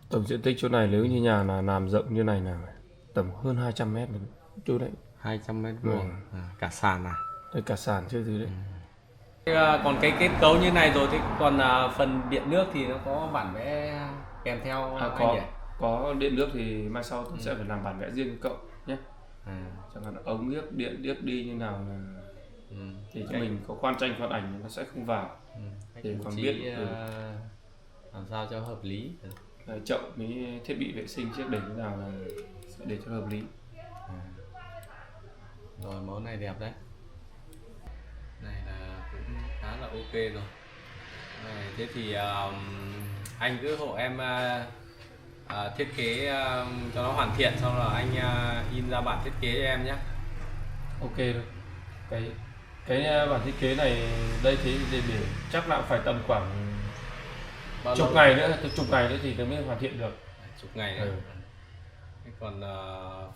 Tổng diện tích chỗ này nếu như nhà là làm rộng như này là tầm hơn 200 mét rồi chỗ đấy. 200 mét vuông. Cả sàn à? Đây cả sàn chứ thứ đấy. Còn cái kết cấu như này rồi thì còn phần điện nước thì nó có bản vẽ kèm theo anh nhỉ? Có điện nước thì mai sau tôi sẽ phải làm bản vẽ riêng cho cậu nhé. Chẳng hạn ống nước điện tiếp đi như nào là thì cho mình có khoan tranh khoan ảnh nó sẽ không vào. Thì còn biết làm sao cho hợp lý. Chậu với thiết bị vệ sinh trước để như nào là sẽ để cho hợp lý. Rồi mẫu này đẹp đấy. Này là cũng khá là ok rồi. Này, thế thì anh cứ hộ em thiết kế cho nó hoàn thiện, sau là anh in ra bản thiết kế cho em nhé. Ok rồi. Cái bản thiết kế này đây thì để chắc là phải tầm khoảng chục ngày nữa thì nó mới hoàn thiện được. Chục ngày nữa. Còn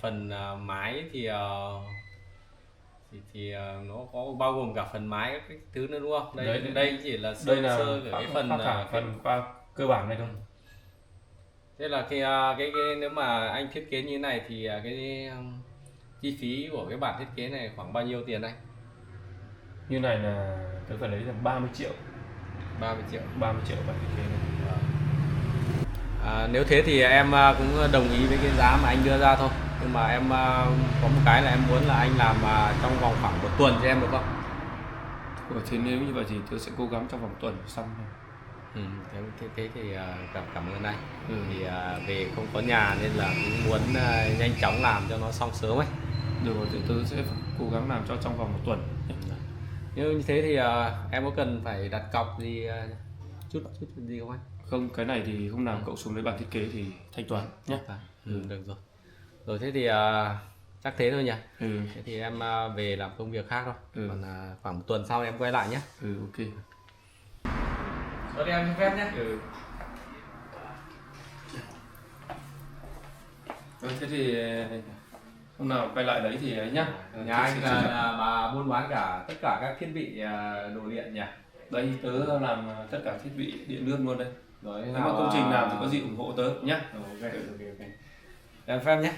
phần mái thì nó có bao gồm cả phần mái các cái thứ nữa đúng không? Đây chỉ là sơ cái phần qua cơ bản này thôi. Thế là cái nếu mà anh thiết kế như thế này thì cái chi phí của cái bản thiết kế này khoảng bao nhiêu tiền anh? Như này là tôi phải lấy tầm 30 triệu. 30 triệu. 30 triệu bản thiết kế này. Nếu thế thì em cũng đồng ý với cái giá mà anh đưa ra thôi. Nhưng mà em có một cái là em muốn là anh làm trong vòng khoảng 1 tuần cho em được không? Thế nếu như vậy thì tôi sẽ cố gắng trong vòng tuần xong thôi. Thế thì cảm ơn anh. Thì về không có nhà nên là cũng muốn nhanh chóng làm cho nó xong sớm ấy. Được rồi, thì tôi sẽ cố gắng làm cho trong vòng 1 tuần. Như thế thì em có cần phải đặt cọc gì chút gì không anh? Không, cái này thì hôm nào cậu xuống lấy bản thiết kế thì thanh toán nhé. Được rồi. Rồi thế thì chắc thế thôi nhỉ. Thế thì em về làm công việc khác thôi. Còn khoảng 1 tuần sau em quay lại nhé. Ok. Rồi em xin phép nhé. Thế thì hôm nào quay lại đấy thì ấy nhá. Nhà anh là bà buôn bán cả tất cả các thiết bị đồ điện nhỉ? Đây tớ làm tất cả thiết bị điện nước luôn đây. Rồi nếu mà công trình nào thì có gì ủng hộ tớ nhé. Ok. Em phép nhé.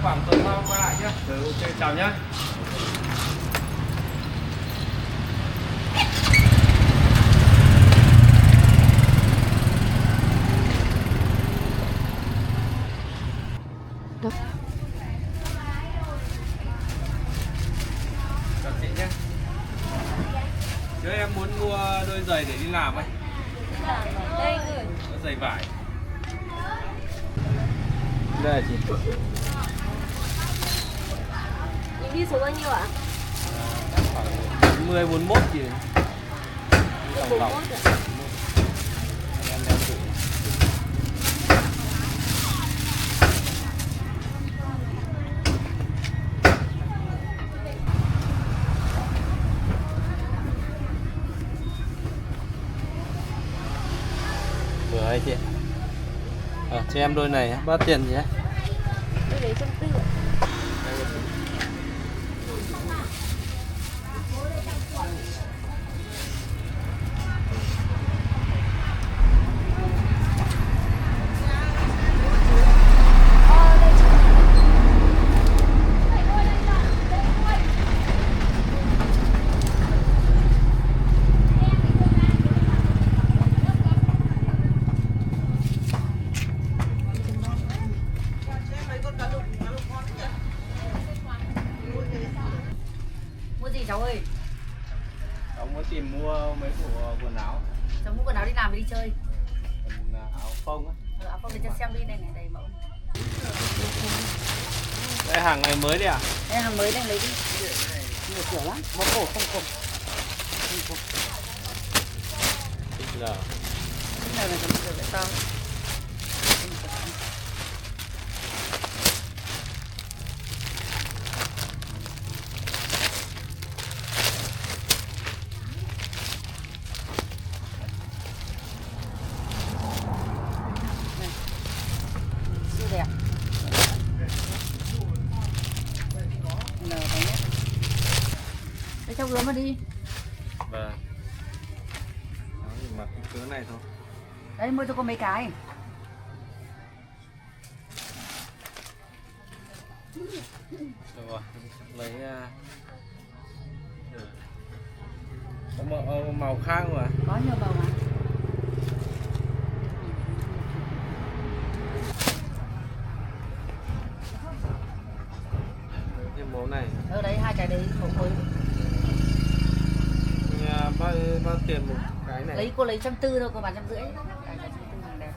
Khoảng tuần sau quay lại nhé. Ok, chào nhé. Chào chị nhé. Chứ em muốn mua đôi giày để đi làm ấy. Đây người. Có giày vải. Đây là chị. Đi số bao nhiêu ạ? Khoảng 40 41 gì. 41 ạ. Vừa hay chị. Cho em đôi này bao tiền gì đấy? Đôi đấy 140 ạ. mua mấy bộ quần áo. Cháu mua quần áo đi làm và đi chơi. Quần áo phông á. Áo phông để cho xem đi, này này, đầy mẫu. Đây hàng này mới đấy à? Đây hàng mới đang lấy đi. Nhiều kiểu lắm, bó cổ không cổ. XL. Cái này là kiểu lại to. Siêu đẹp. N đấy nhé. Để cho gớm mà đi. Vâng. Đó thì mặc cái cỡ này thôi. Đấy mua cho con mấy cái. Được rồi, lấy có màu khác mà. Có nhiều màu mà. Thêm màu này. Ở đấy hai cái đấy mẫu mới. Bao tiền một cái này? Lấy cô lấy 140 thôi, cô bán 150. Cái 140 hàng đẹp.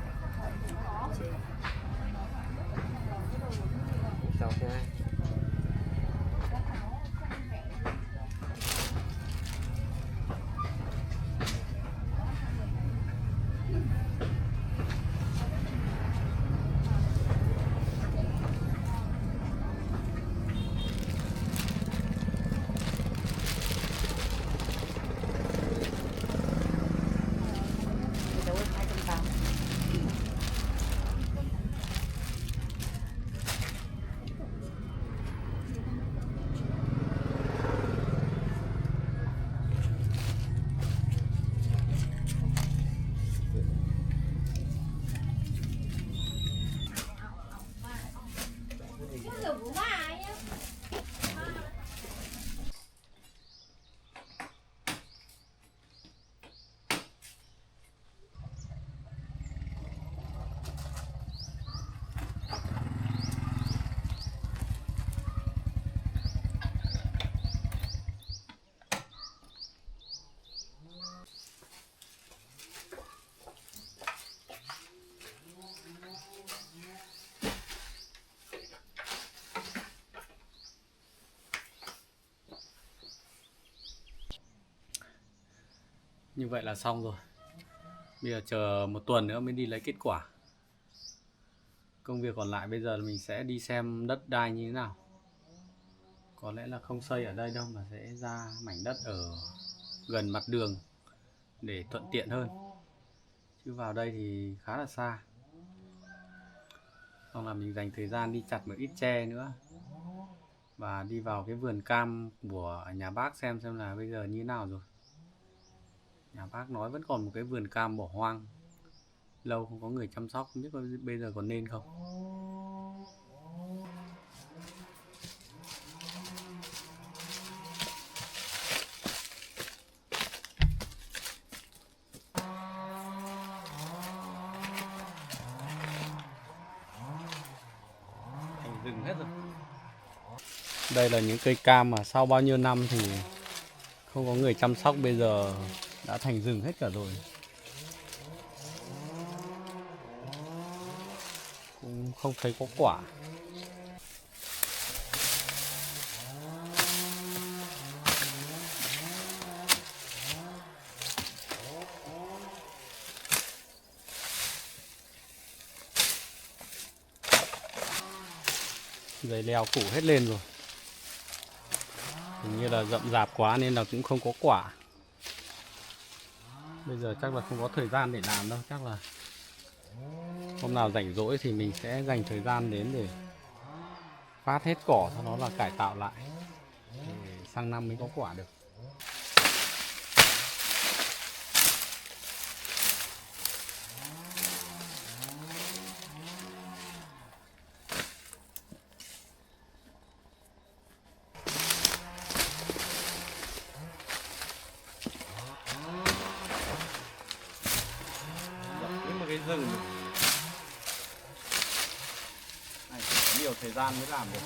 Chào cái. Cháu ơi 280. Như vậy là xong rồi. Bây giờ chờ một tuần nữa mới đi lấy kết quả. Công việc còn lại bây giờ là mình sẽ đi xem đất đai như thế nào. Có lẽ là không xây ở đây đâu mà sẽ ra mảnh đất ở gần mặt đường để thuận tiện hơn. Chứ vào đây thì khá là xa. Xong là mình dành thời gian đi chặt một ít tre nữa. Và đi vào cái vườn cam của nhà bác xem là bây giờ như thế nào rồi. Nhà bác nói vẫn còn một cái vườn cam bỏ hoang, lâu không có người chăm sóc, không biết bây giờ còn nên không. Thành rừng hết rồi. Đây là những cây cam mà sau bao nhiêu năm thì không có người chăm sóc, bây giờ đã thành rừng hết cả rồi. Cũng không thấy có quả. Dây leo phủ hết lên rồi. Hình như là rậm rạp quá nên là cũng không có quả. Bây giờ chắc là không có thời gian để làm đâu. Chắc là hôm nào rảnh rỗi thì mình sẽ dành thời gian đến để phát hết cỏ, sau đó là cải tạo lại để sang năm mới có quả được. Cái rừng này có nhiều thời gian mới làm được.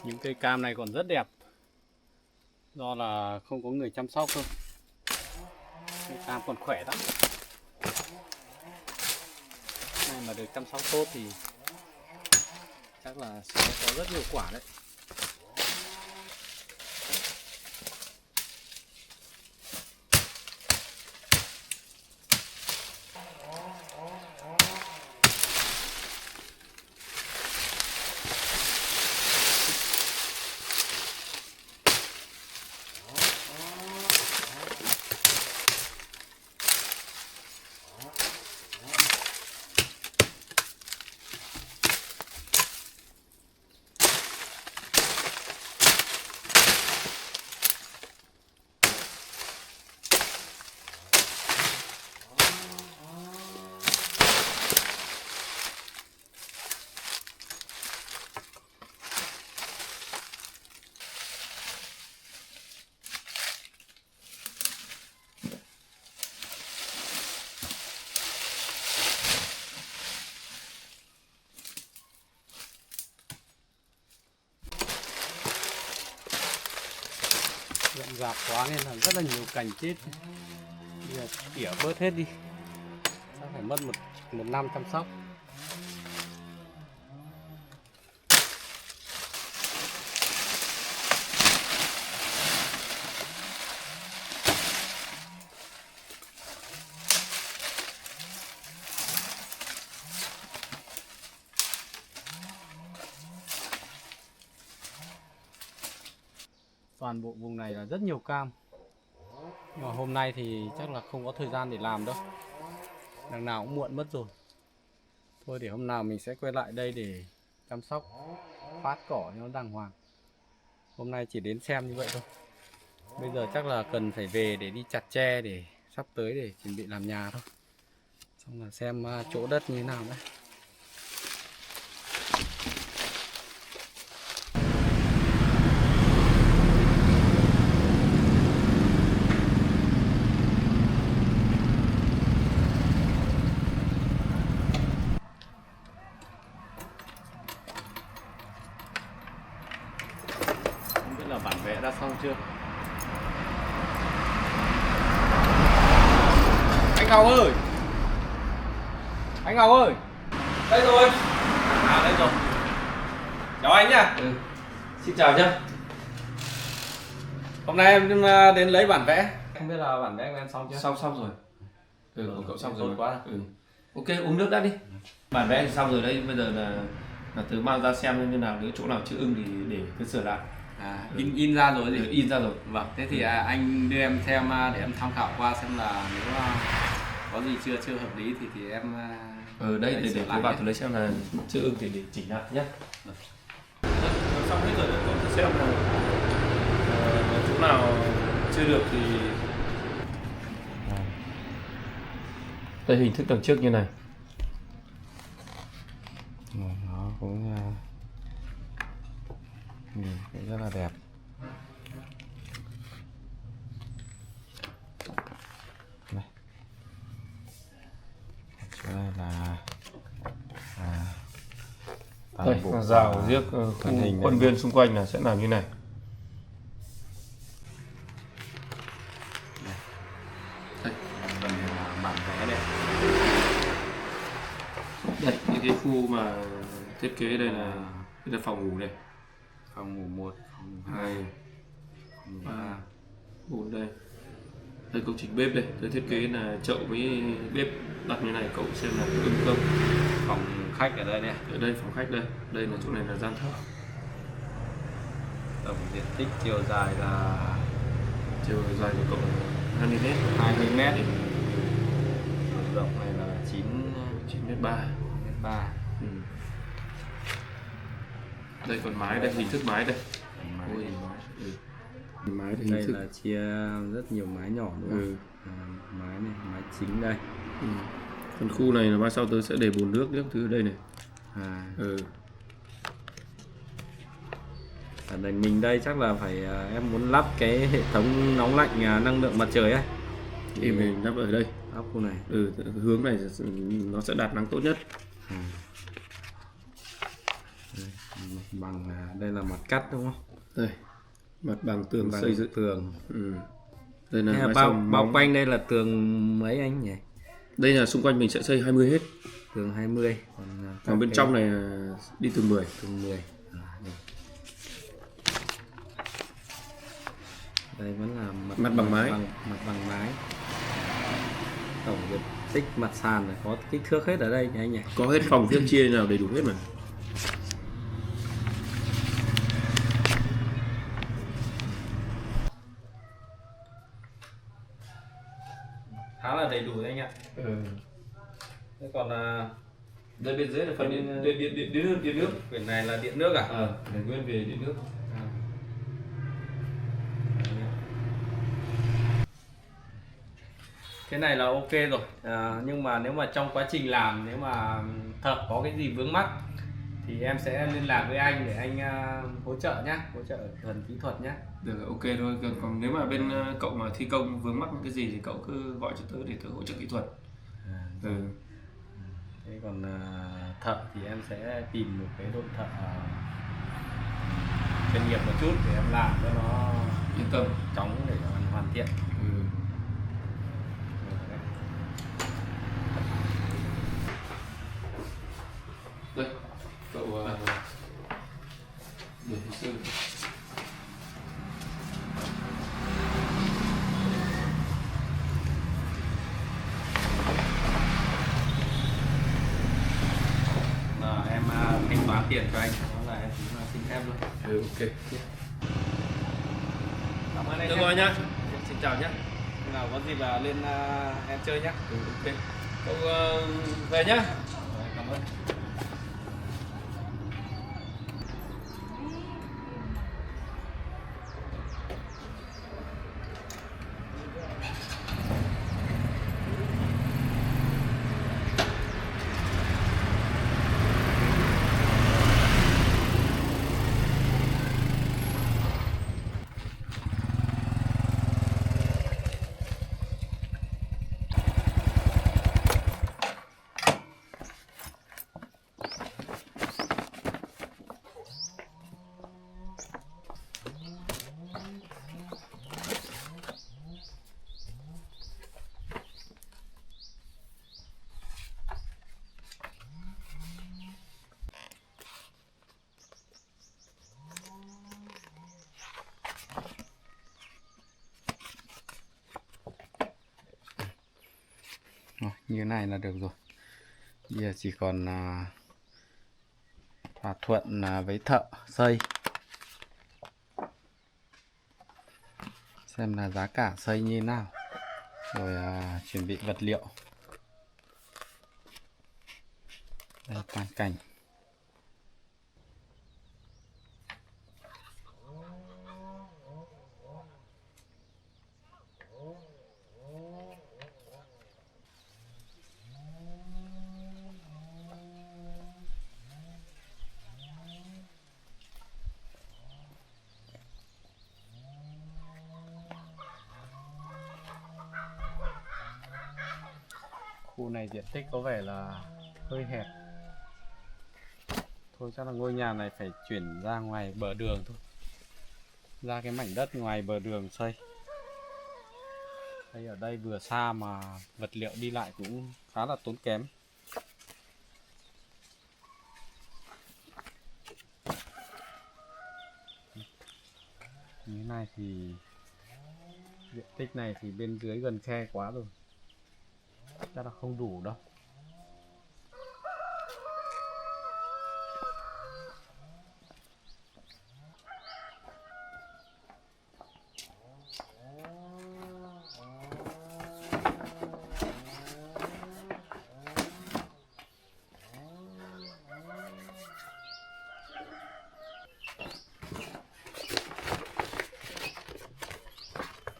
Những cây cam này còn rất đẹp, do là không có người chăm sóc thôi. Cây cam còn khỏe lắm. Này mà được chăm sóc tốt thì chắc là sẽ có rất nhiều quả đấy. Rậm rạp quá nên là rất là nhiều cành chết. Bây giờ tỉa bớt hết đi, chắc phải mất một năm chăm sóc. Toàn bộ vùng này là rất nhiều cam, nhưng mà hôm nay thì chắc là không có thời gian để làm đâu, đằng nào cũng muộn mất rồi. Thôi để hôm nào mình sẽ quay lại đây để chăm sóc, phát cỏ cho nó đàng hoàng. Hôm nay chỉ đến xem như vậy thôi. Bây giờ chắc là cần phải về để đi chặt tre để sắp tới để chuẩn bị làm nhà thôi. Xong là xem chỗ đất như thế nào đấy. Là bản vẽ đã xong chưa? Anh Ngọc ơi! Anh Ngọc ơi! Đây rồi! À đây rồi. Chào anh nhá. Xin chào nhá. Hôm nay em đến lấy bản vẽ. Không biết là bản vẽ của em xong chưa? Xong rồi. Của cậu xong rồi. Tốt quá. Ok, uống nước đã đi. Bản vẽ thì xong rồi đấy, bây giờ là tớ mang ra xem như nào, nếu chỗ nào chưa ưng thì để cứ sửa lại. In ra rồi gì? In ra rồi. Vâng, thế thì anh đưa em xem để em tham khảo qua xem là nếu có gì chưa hợp lý thì em Ở đây để tớ vào tớ lấy xem là chưa ưng thì để chỉnh lại nhé. Xong hết rồi, tớ xem là chỗ nào chưa được thì đây hình thức đằng trước như này. Nó cũng nhìn rất là đẹp. Đây. Chỗ này là Đây, rào riếc khuôn viên xung quanh là sẽ làm như này. Đây, bản vẽ đẹp. Đây, những cái khu mà thiết kế đây là phòng ngủ này. Phòng ngủ 1, phòng 2, 3, 4 đây. Đây công trình bếp đây, tôi thiết kế là chậu với bếp đặt như này, cậu xem là có ưng không. phòng khách ở đây nè. Ở đây phòng khách đây, đây là chỗ này là gian thờ. Tổng diện tích chiều dài là Chiều dài của cậu 20 m. 20 m. Rộng này là 9m3. 9m3. Đây còn mái đây, hình thức mái đây. Mái. Mái thì Đây hình thức là chia rất nhiều mái nhỏ nữa. Mái này, mái chính đây. Còn khu này là mai sau tôi sẽ để bồn nước những thứ ở đây này. Ở đây mình đây chắc là phải em muốn lắp cái hệ thống nóng lạnh năng lượng mặt trời ấy. Thì mình lắp ở đây. Lắp khu này. Hướng này nó sẽ đạt nắng tốt nhất. Đây, mặt bằng đây là mặt cắt đúng không? Đây, mặt bằng tường Bằng xây dựng. tường. Đây là Thế là mái bao sông bao móng. quanh đây là tường mấy anh nhỉ? Đây là xung quanh mình sẽ xây 20 hết. Tường 20. Còn bên trong này là đi tường 10. tường 10. Đây. Đây vẫn là Mặt bằng mái. mặt bằng mái. Tổng diện tích mặt sàn này có kích thước hết ở đây nhỉ anh nhỉ? Có hết phòng riêng chia nào đầy đủ hết mà. Khá là đầy đủ đấy anh ạ. Thế còn Đây bên dưới là phần điện nước. quyển này là điện nước à? Để nguyên về điện nước. Cái này là ok rồi. Nhưng mà nếu mà trong quá trình làm, nếu mà thợ có cái gì vướng mắc thì em sẽ liên lạc với anh để anh hỗ trợ nhé, hỗ trợ phần kỹ thuật nhé. Được, ok thôi. Còn nếu mà bên cậu mà thi công vướng mắc cái gì thì cậu cứ gọi cho tớ để tớ hỗ trợ kỹ thuật. Thế còn thợ thì em sẽ tìm một cái đội thợ chuyên nghiệp một chút để em làm cho nó Yên tâm. chóng để cho anh hoàn thiện. Đây, cậu để hồ sơ. Em thanh toán tiền cho anh, đó là em cũng xin phép luôn. Ok. Cảm ơn anh. Được rồi nhá. Xin chào nhá. Khi nào có dịp là lên em chơi nhé. Ok. Cậu về nhá. Rồi, cảm ơn. Rồi, như thế này là được rồi. Bây giờ chỉ còn thỏa thuận với thợ xây, xem là giá cả xây như thế nào, rồi chuẩn bị vật liệu. Đây toàn cảnh. Khu này diện tích có vẻ là hơi hẹp. Thôi chắc là ngôi nhà này phải chuyển ra ngoài bờ đường thôi. Ra cái mảnh đất ngoài bờ đường xây. Đây ở đây vừa xa mà vật liệu đi lại cũng khá là tốn kém. Như thế này thì diện tích này thì bên dưới gần khe quá rồi, chắc là không đủ đâu.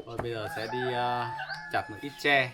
Rồi bây giờ sẽ đi chặt một ít tre.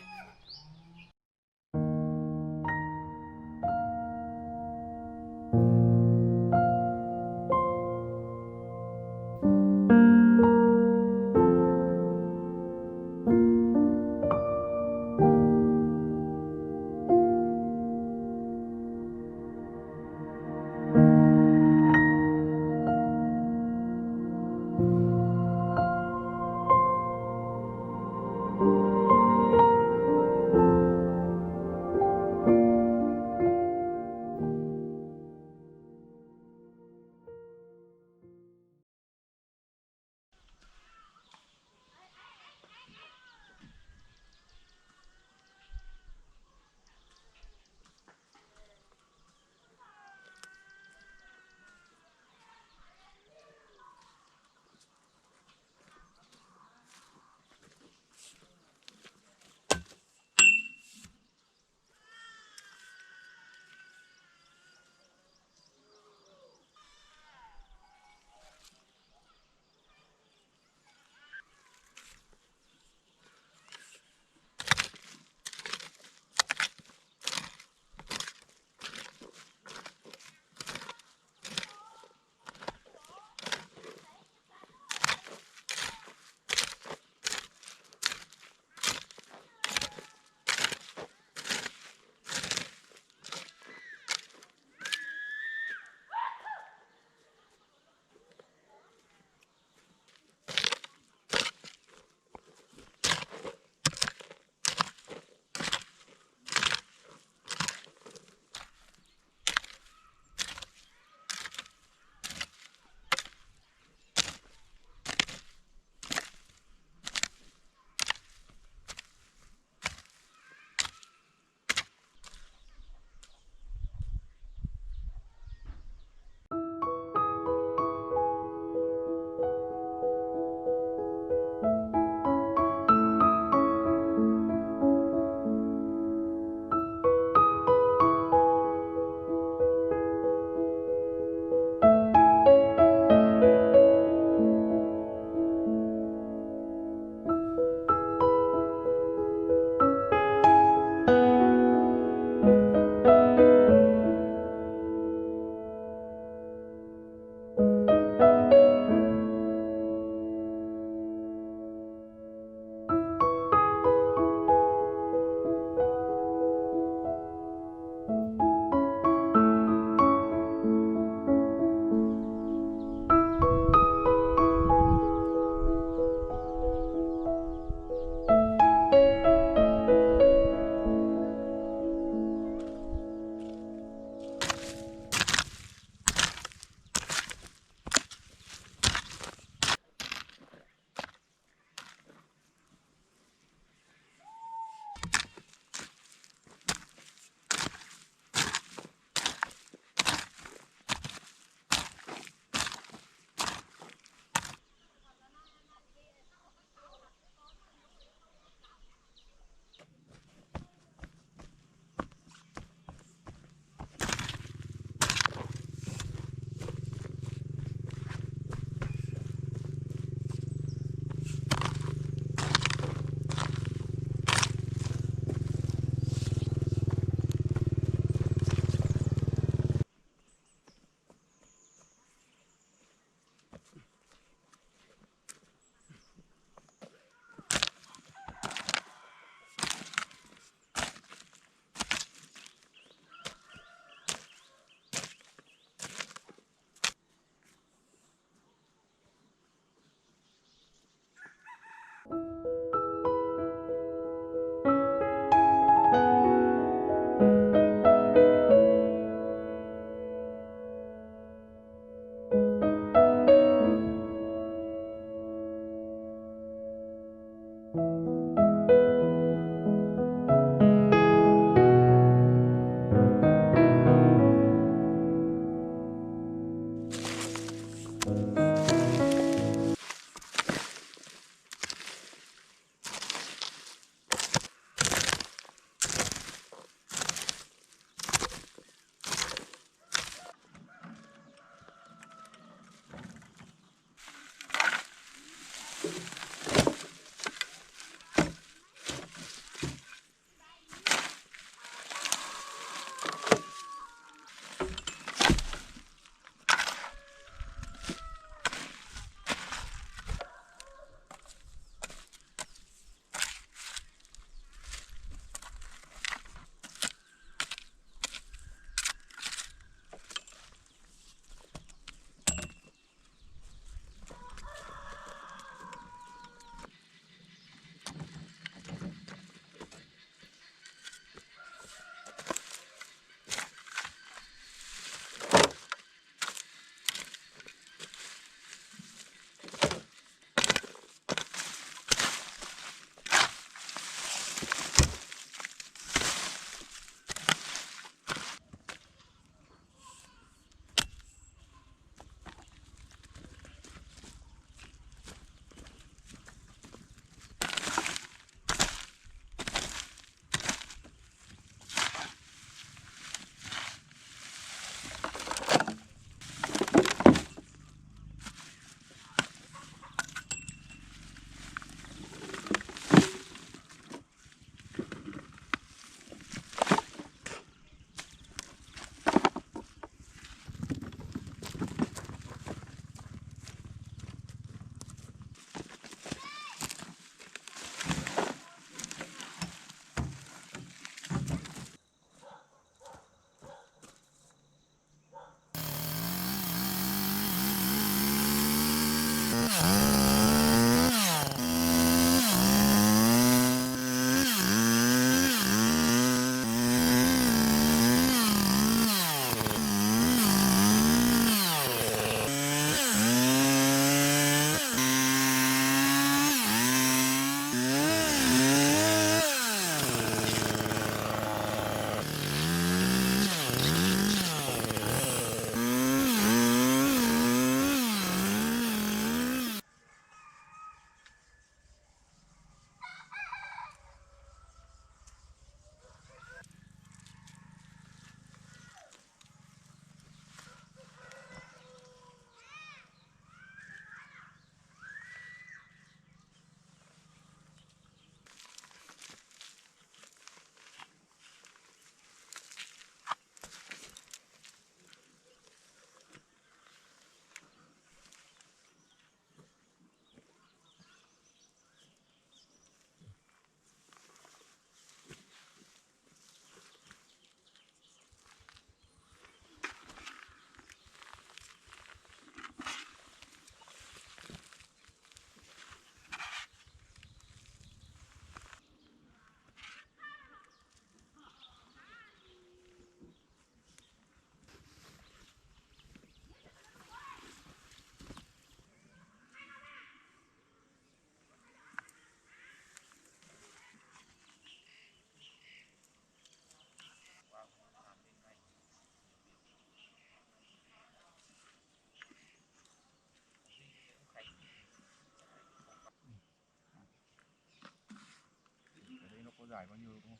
dài bao nhiêu đúng không?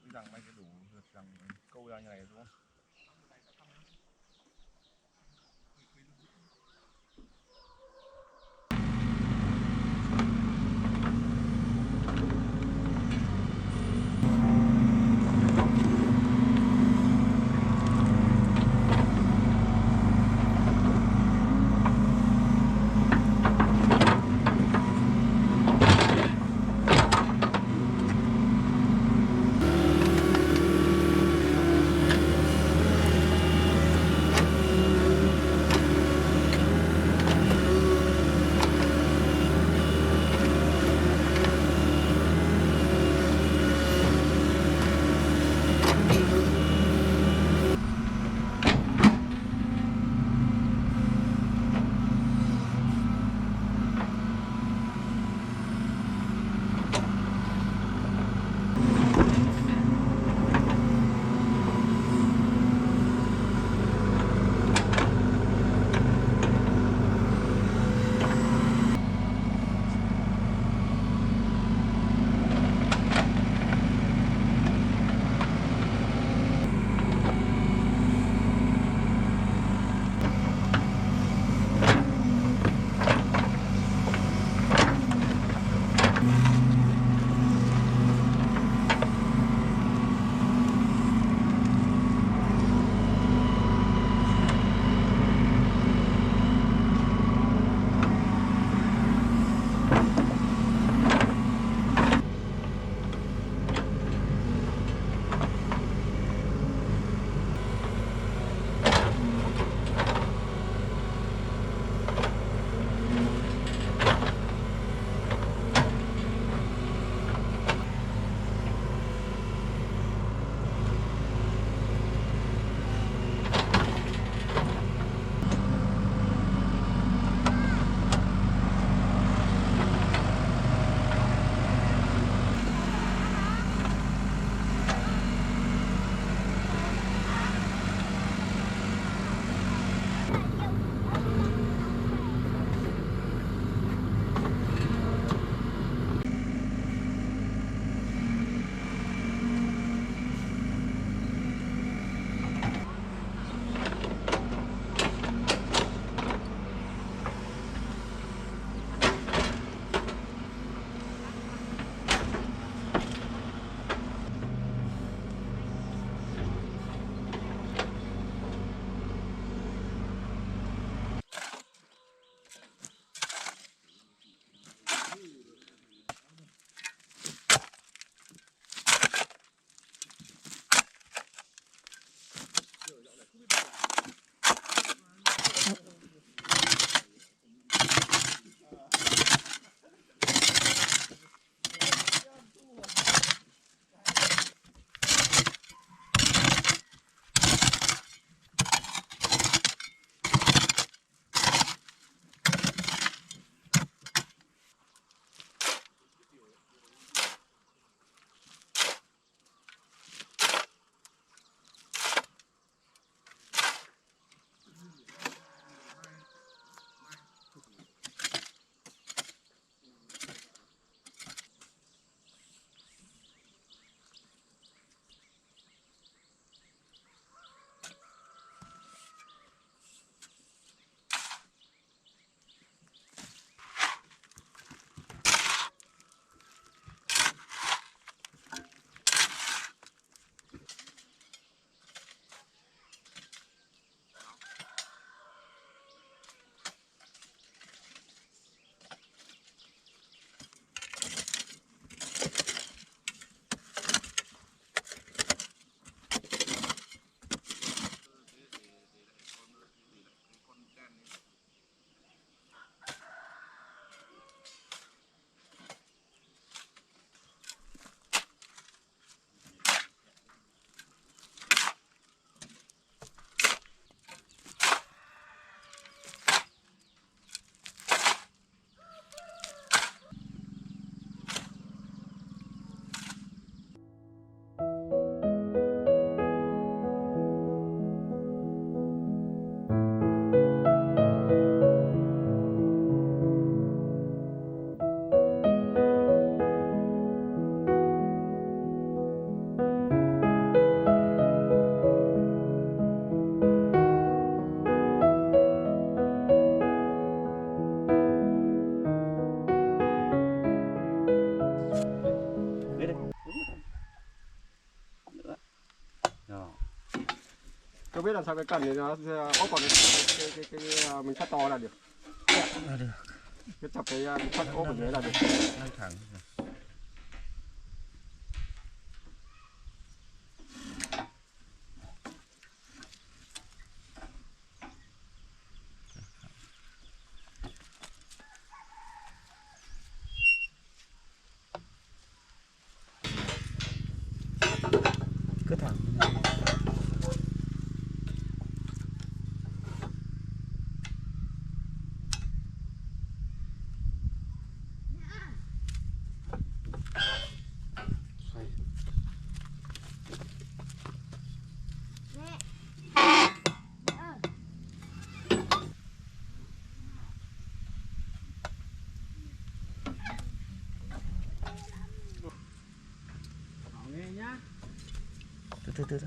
Nghĩ rằng may cái đủ được rằng câu ra như này đúng không? Tôi biết làm sao cái cần thì nó bóc còn cái mình cắt to là được. Là được. Cứ chọc cái cắt ốp ở dưới là được. Nâng thẳng. Cứ thẳng như này. Nghe nhá. Từ.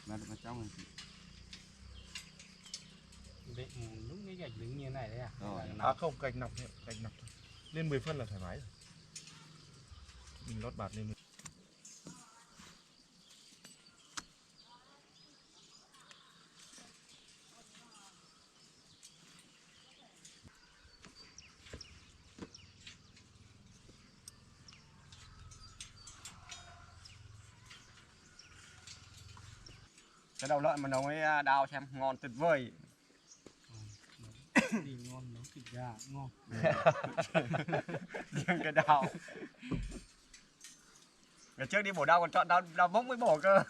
Mà trong này. Định lúc cái gạch đứng như thế này đấy à? À không, gạch nọc lên 10 phân là thoải mái rồi. Mình lót bạt lên. Cái đầu lợn mà nấu với đào xem ngon tuyệt vời. Thì ngon, nấu thịt gà cũng ngon. Riêng cái đào. Ngày trước đi bổ đao còn chọn đao mốc mới bổ cơ.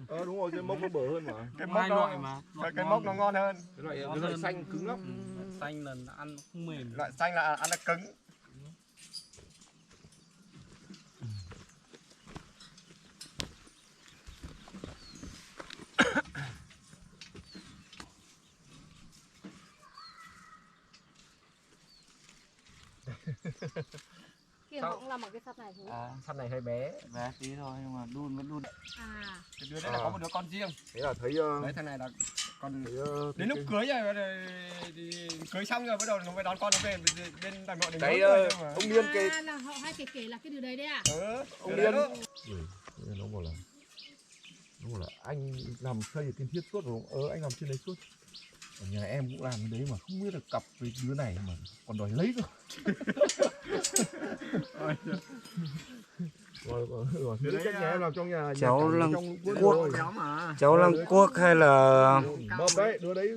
Đúng rồi, cái mốc nó bở hơn mà. Cái Có mốc hai nó, loại mà. cái mốc nó ngon hơn. Cái loại xanh cứng lắm. Xanh là ăn nó không mềm. Loại xanh là ăn nó cứng. Kia họ cũng làm bằng cái sắt này thôi. Sắt này hơi bé. Bé tí thôi nhưng mà đun vẫn đun. À. Cái đứa đấy là có một đứa con riêng. Thế là thấy Đấy thằng này là con thấy, đến lúc cưới rồi thì cưới xong rồi bắt đầu nó mới đón con nó về bên Đại Nội để cái cưới thôi mà. ông Điên cái Là họ hay kể là cái điều đấy đấy à? ông Điên nó bảo là anh làm xây ở trên thiết suốt rồi không? Anh làm trên đấy suốt. Ở nhà em cũng làm cái đấy mà không biết là cặp với đứa này mà còn đòi lấy cơ. Rồi, thế cách nhà em làm trong nhà Cháu nhà làm trong cuốc. rồi. Cháu làm cuốc hay là Mập đấy, đứa đấy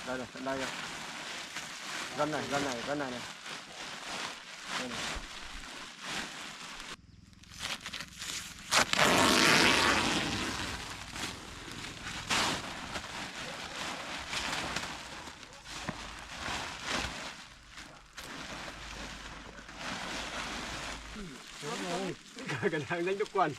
đây rồi, đây rồi. Gân này này. Đây này. Cái đang đánh được quần.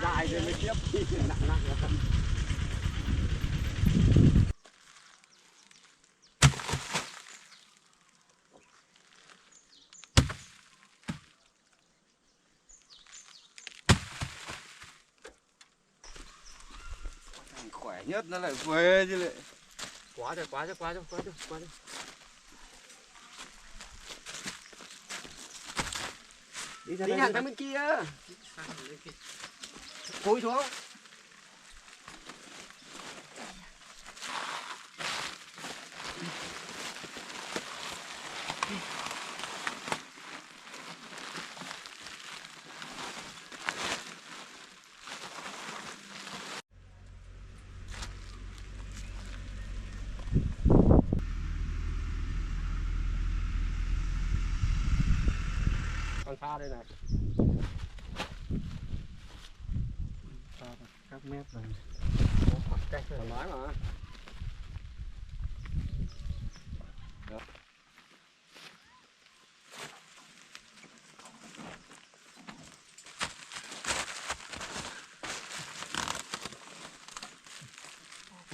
Dài thì mới tiếp nặng nặng là không. Khỏe nhất nó lại về chứ lại. Quá rồi. Đi hàng sang bên kia. Cúi xuống. Con pha đây này. Pha các mét rồi. Có khoảng cách thoải mái mà.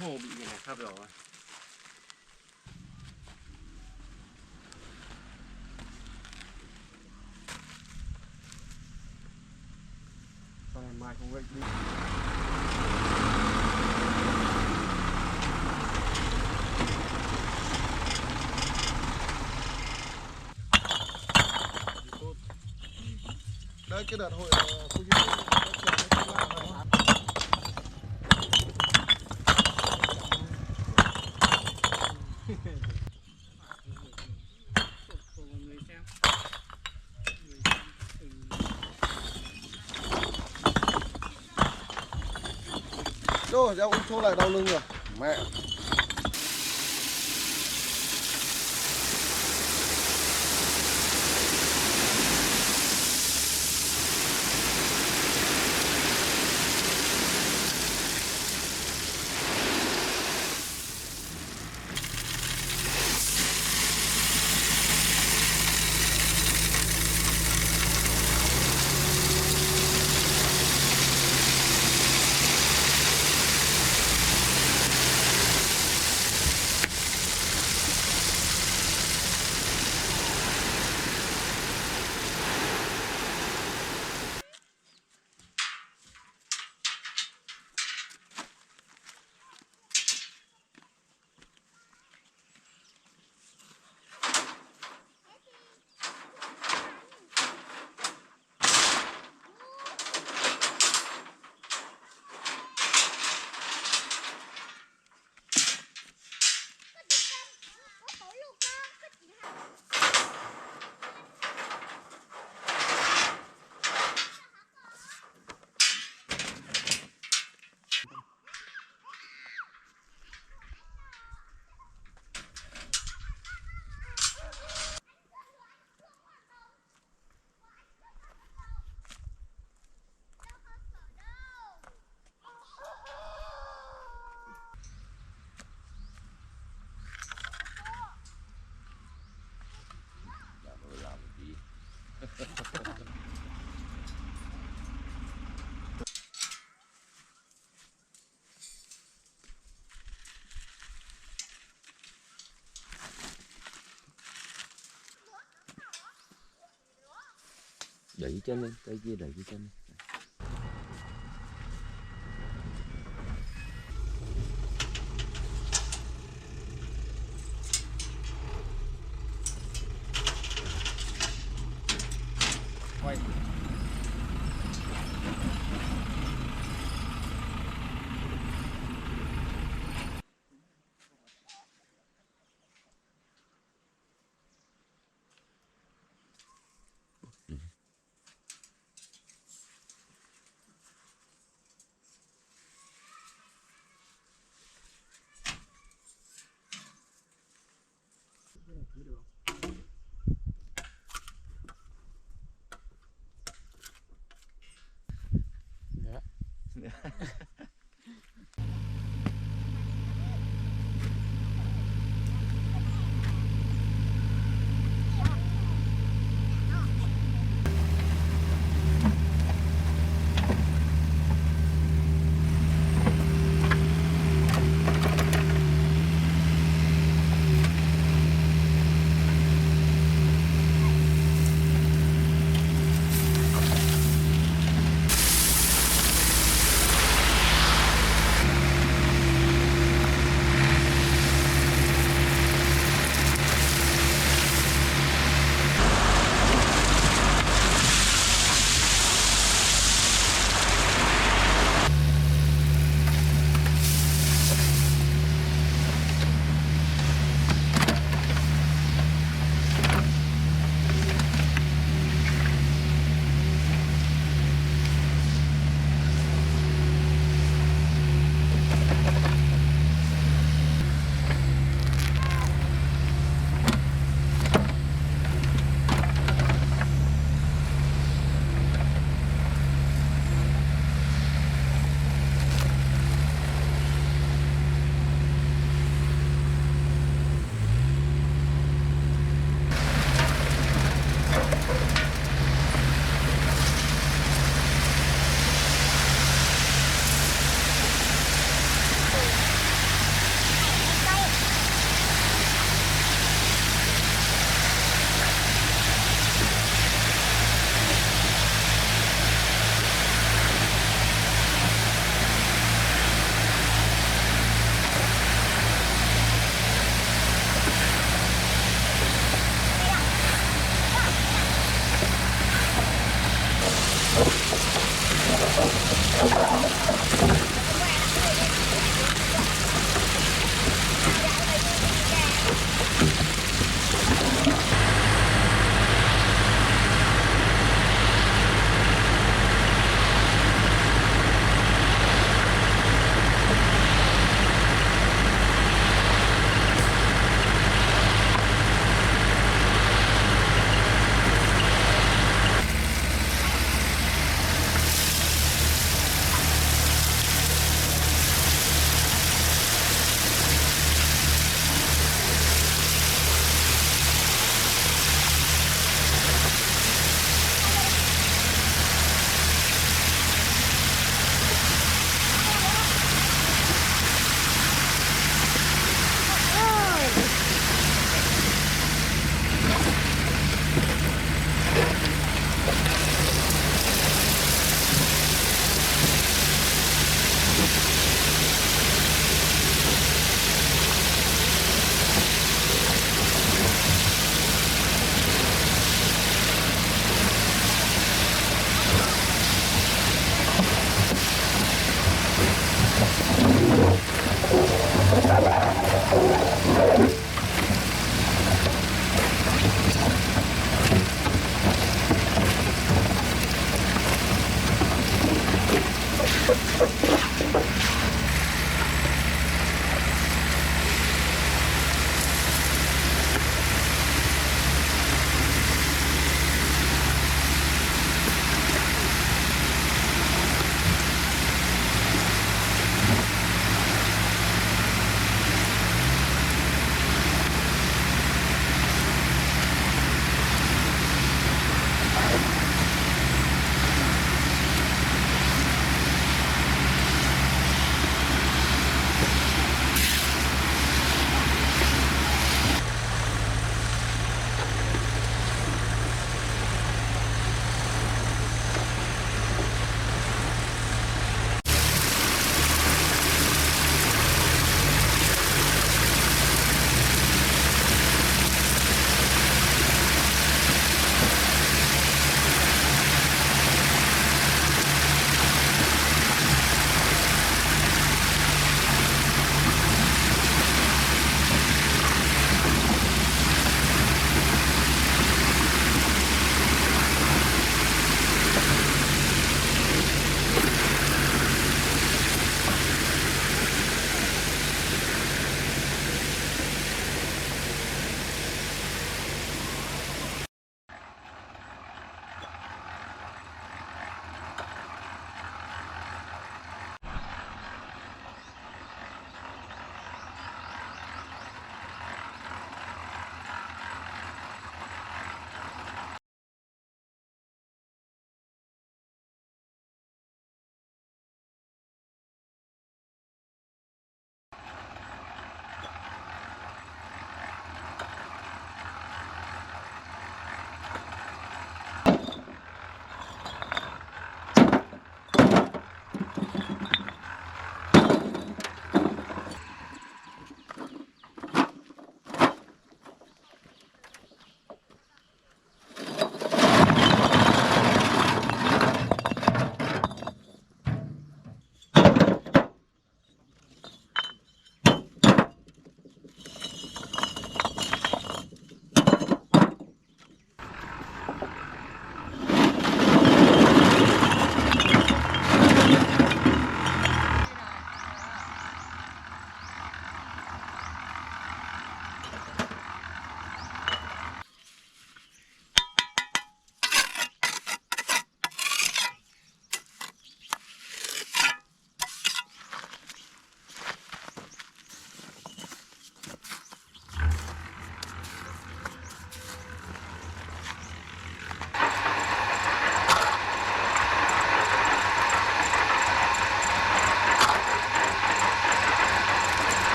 Hồ bị như này sắp rồi. Sau này mai không đi. Đây cái đợt hội khu di Rồi, đeo ung số lại đau lưng rồi. Mẹ. Đẩy cái chân lên, tay kia đẩy cái chân lên. Quay.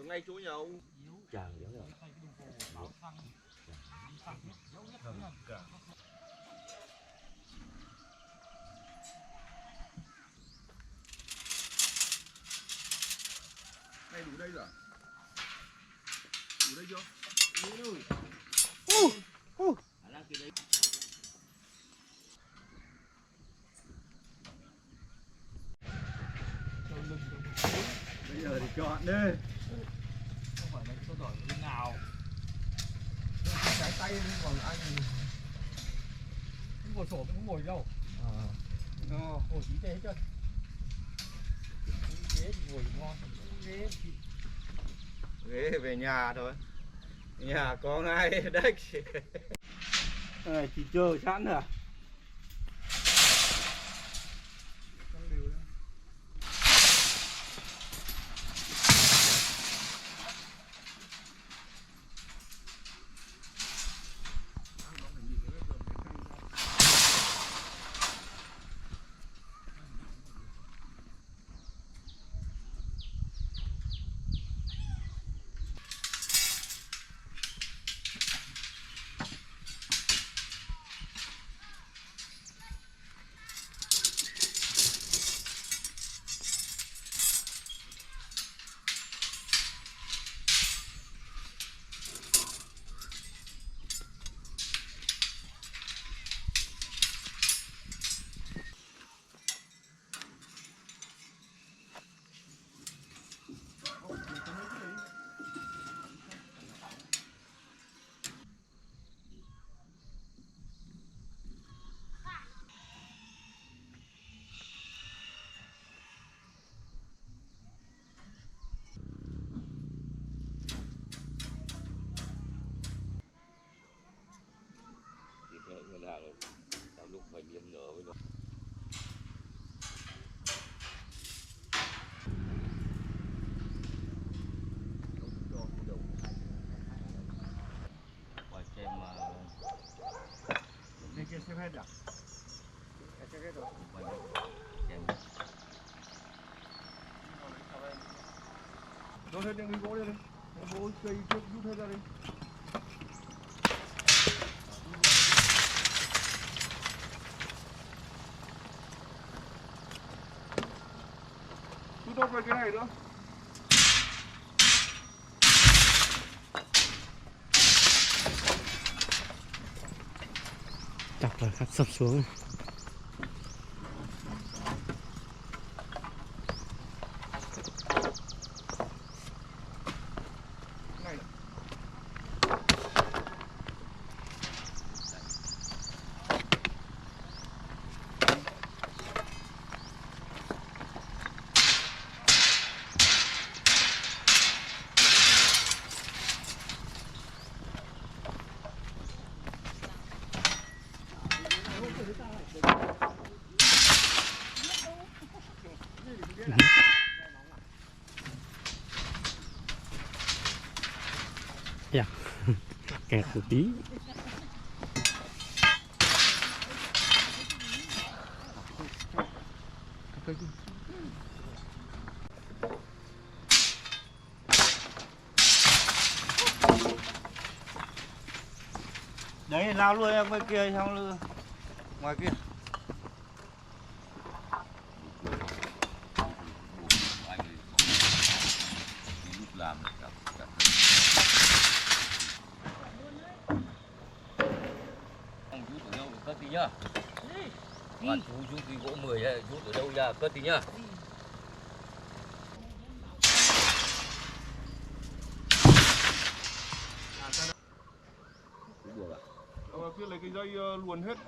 ngay chỗ nhà ông. Chàng giống rồi. Này đủ đây rồi à? Đủ đây chưa? Bây giờ thì chọn đi. Không phải là có giỏi cái nào. Trái tay đi còn anh thì Không ngồi sổ cũng không ngồi đâu. Ngồi tí thế chứ. Ghế thì ngồi ngon. Ghế thì... Ghế về nhà thôi. Nhà có ngay đấy. Chỉ chờ sẵn rồi. Lúc phải niềm nở với nó. Ngoài xem mà Đây kia xem hết à? Xem hết rồi. xem Rút hết những cái gỗ đi. Cái gỗ cây trước rút hết ra đi. Rút hết về cái này nữa. Chọc là khắc sập xuống. Dạ, kẹt một tí. Đấy lao luôn em bên kia xong luôn. Ngoài kia. anh lúc làm cả ông rút ở đâu cất đi nhá. Bạn chú rút cái gỗ 10 ấy, rút ở đâu ra cất đi nhá. Kia lấy cái dây luồn hết.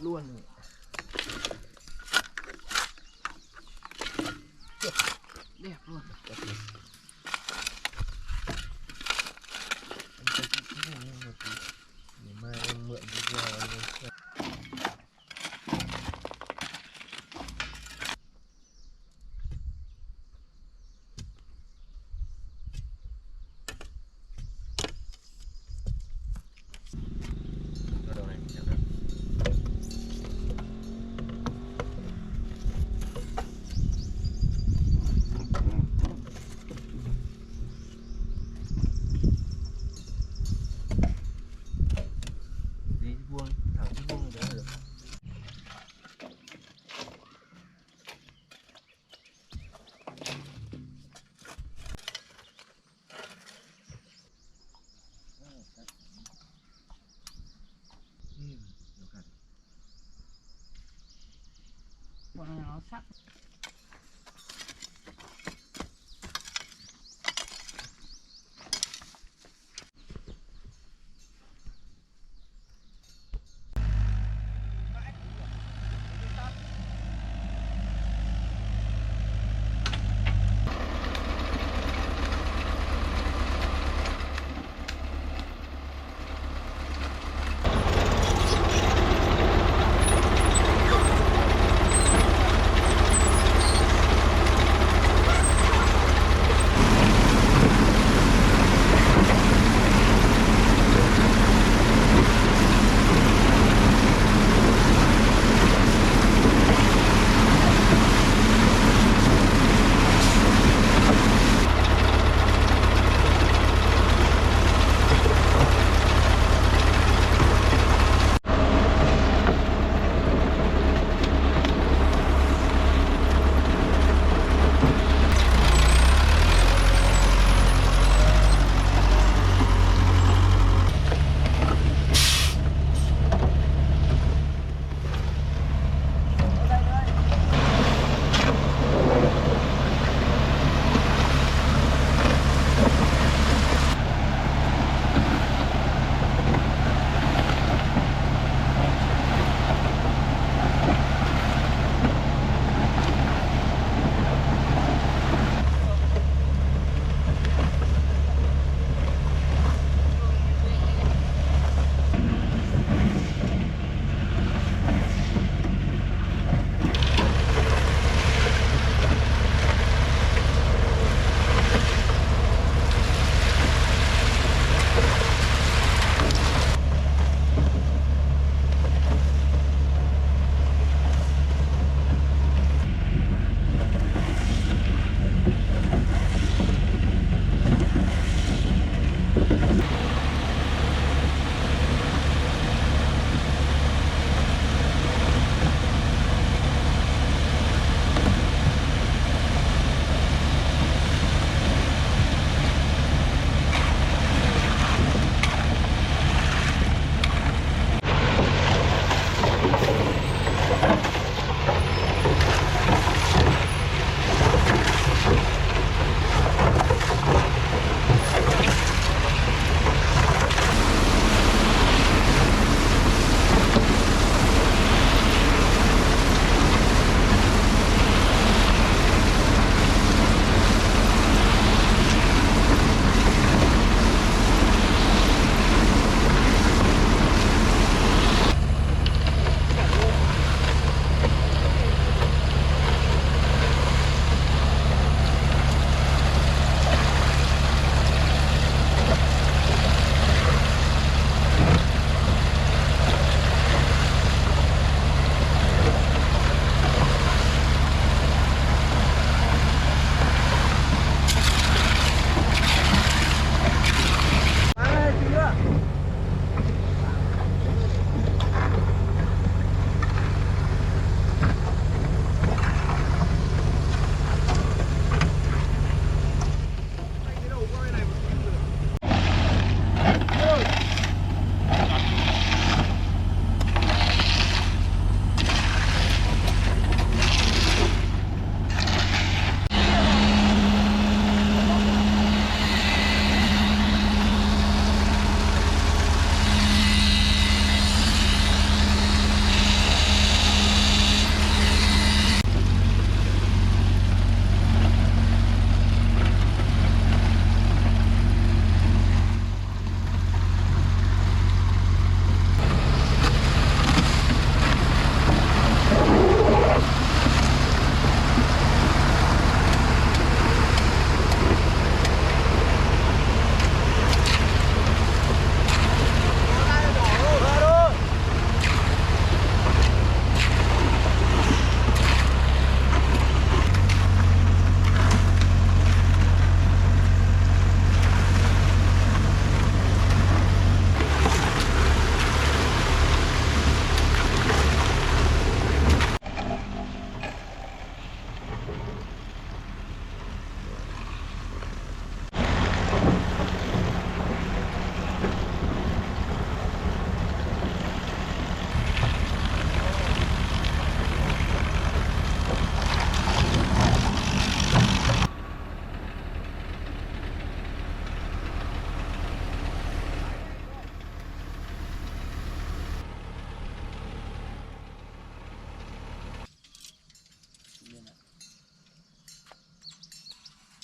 Luôn rồi. Đẹp luôn. Bọn này nó sắc.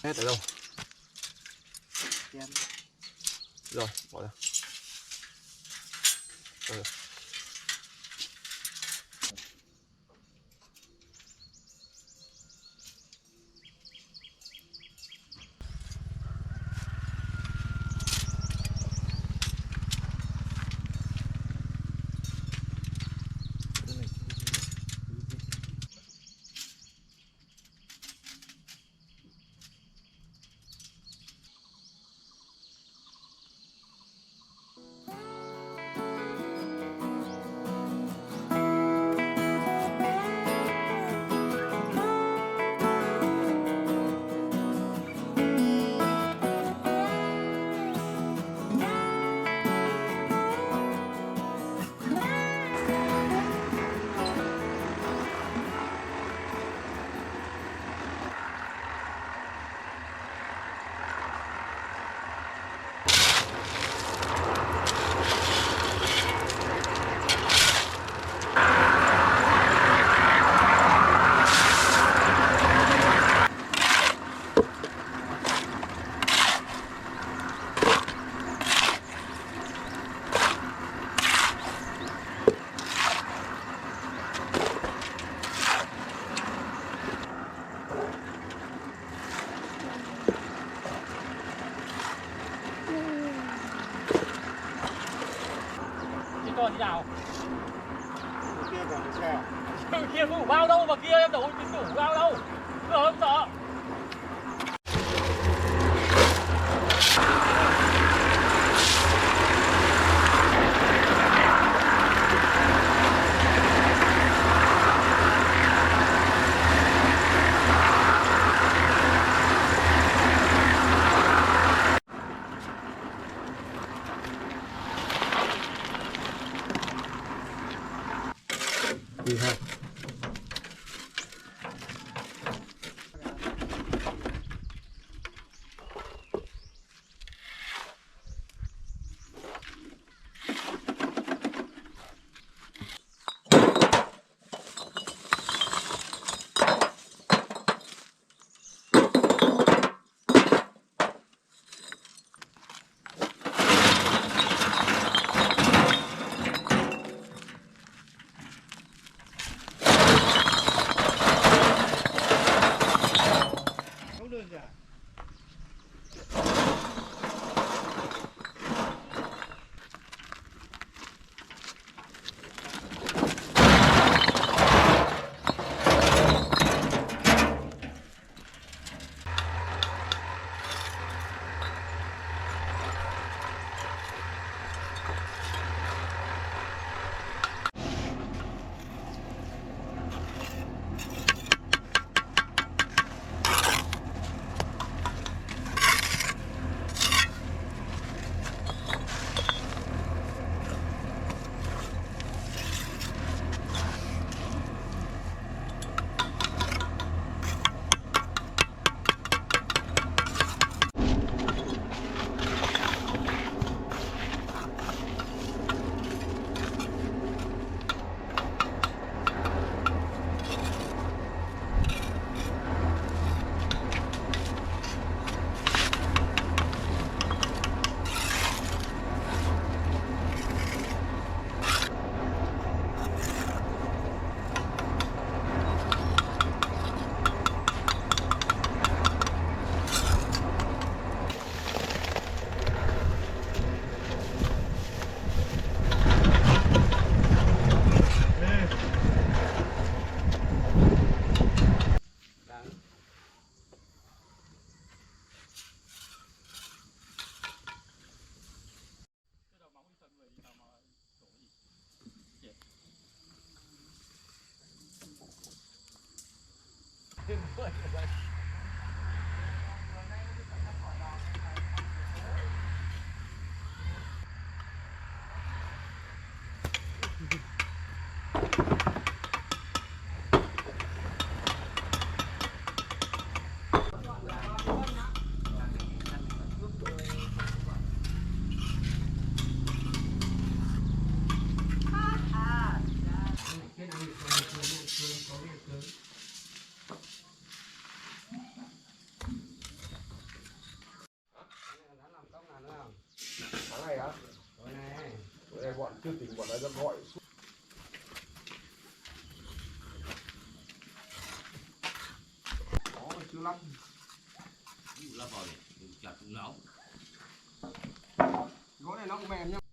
Hết ở đâu? Rồi, bỏ ra. Rồi. Còn như nào? Kia còn cái xe. Kia có đủ bao đâu mà kia em đâu đủ bao đâu. Cứ không sợ. Đi ha. chưa tính bọn nó đã gọi đó chưa lắm Lắp vào để chặt cũng nóng. Gỗ này nó cũng mềm nhá.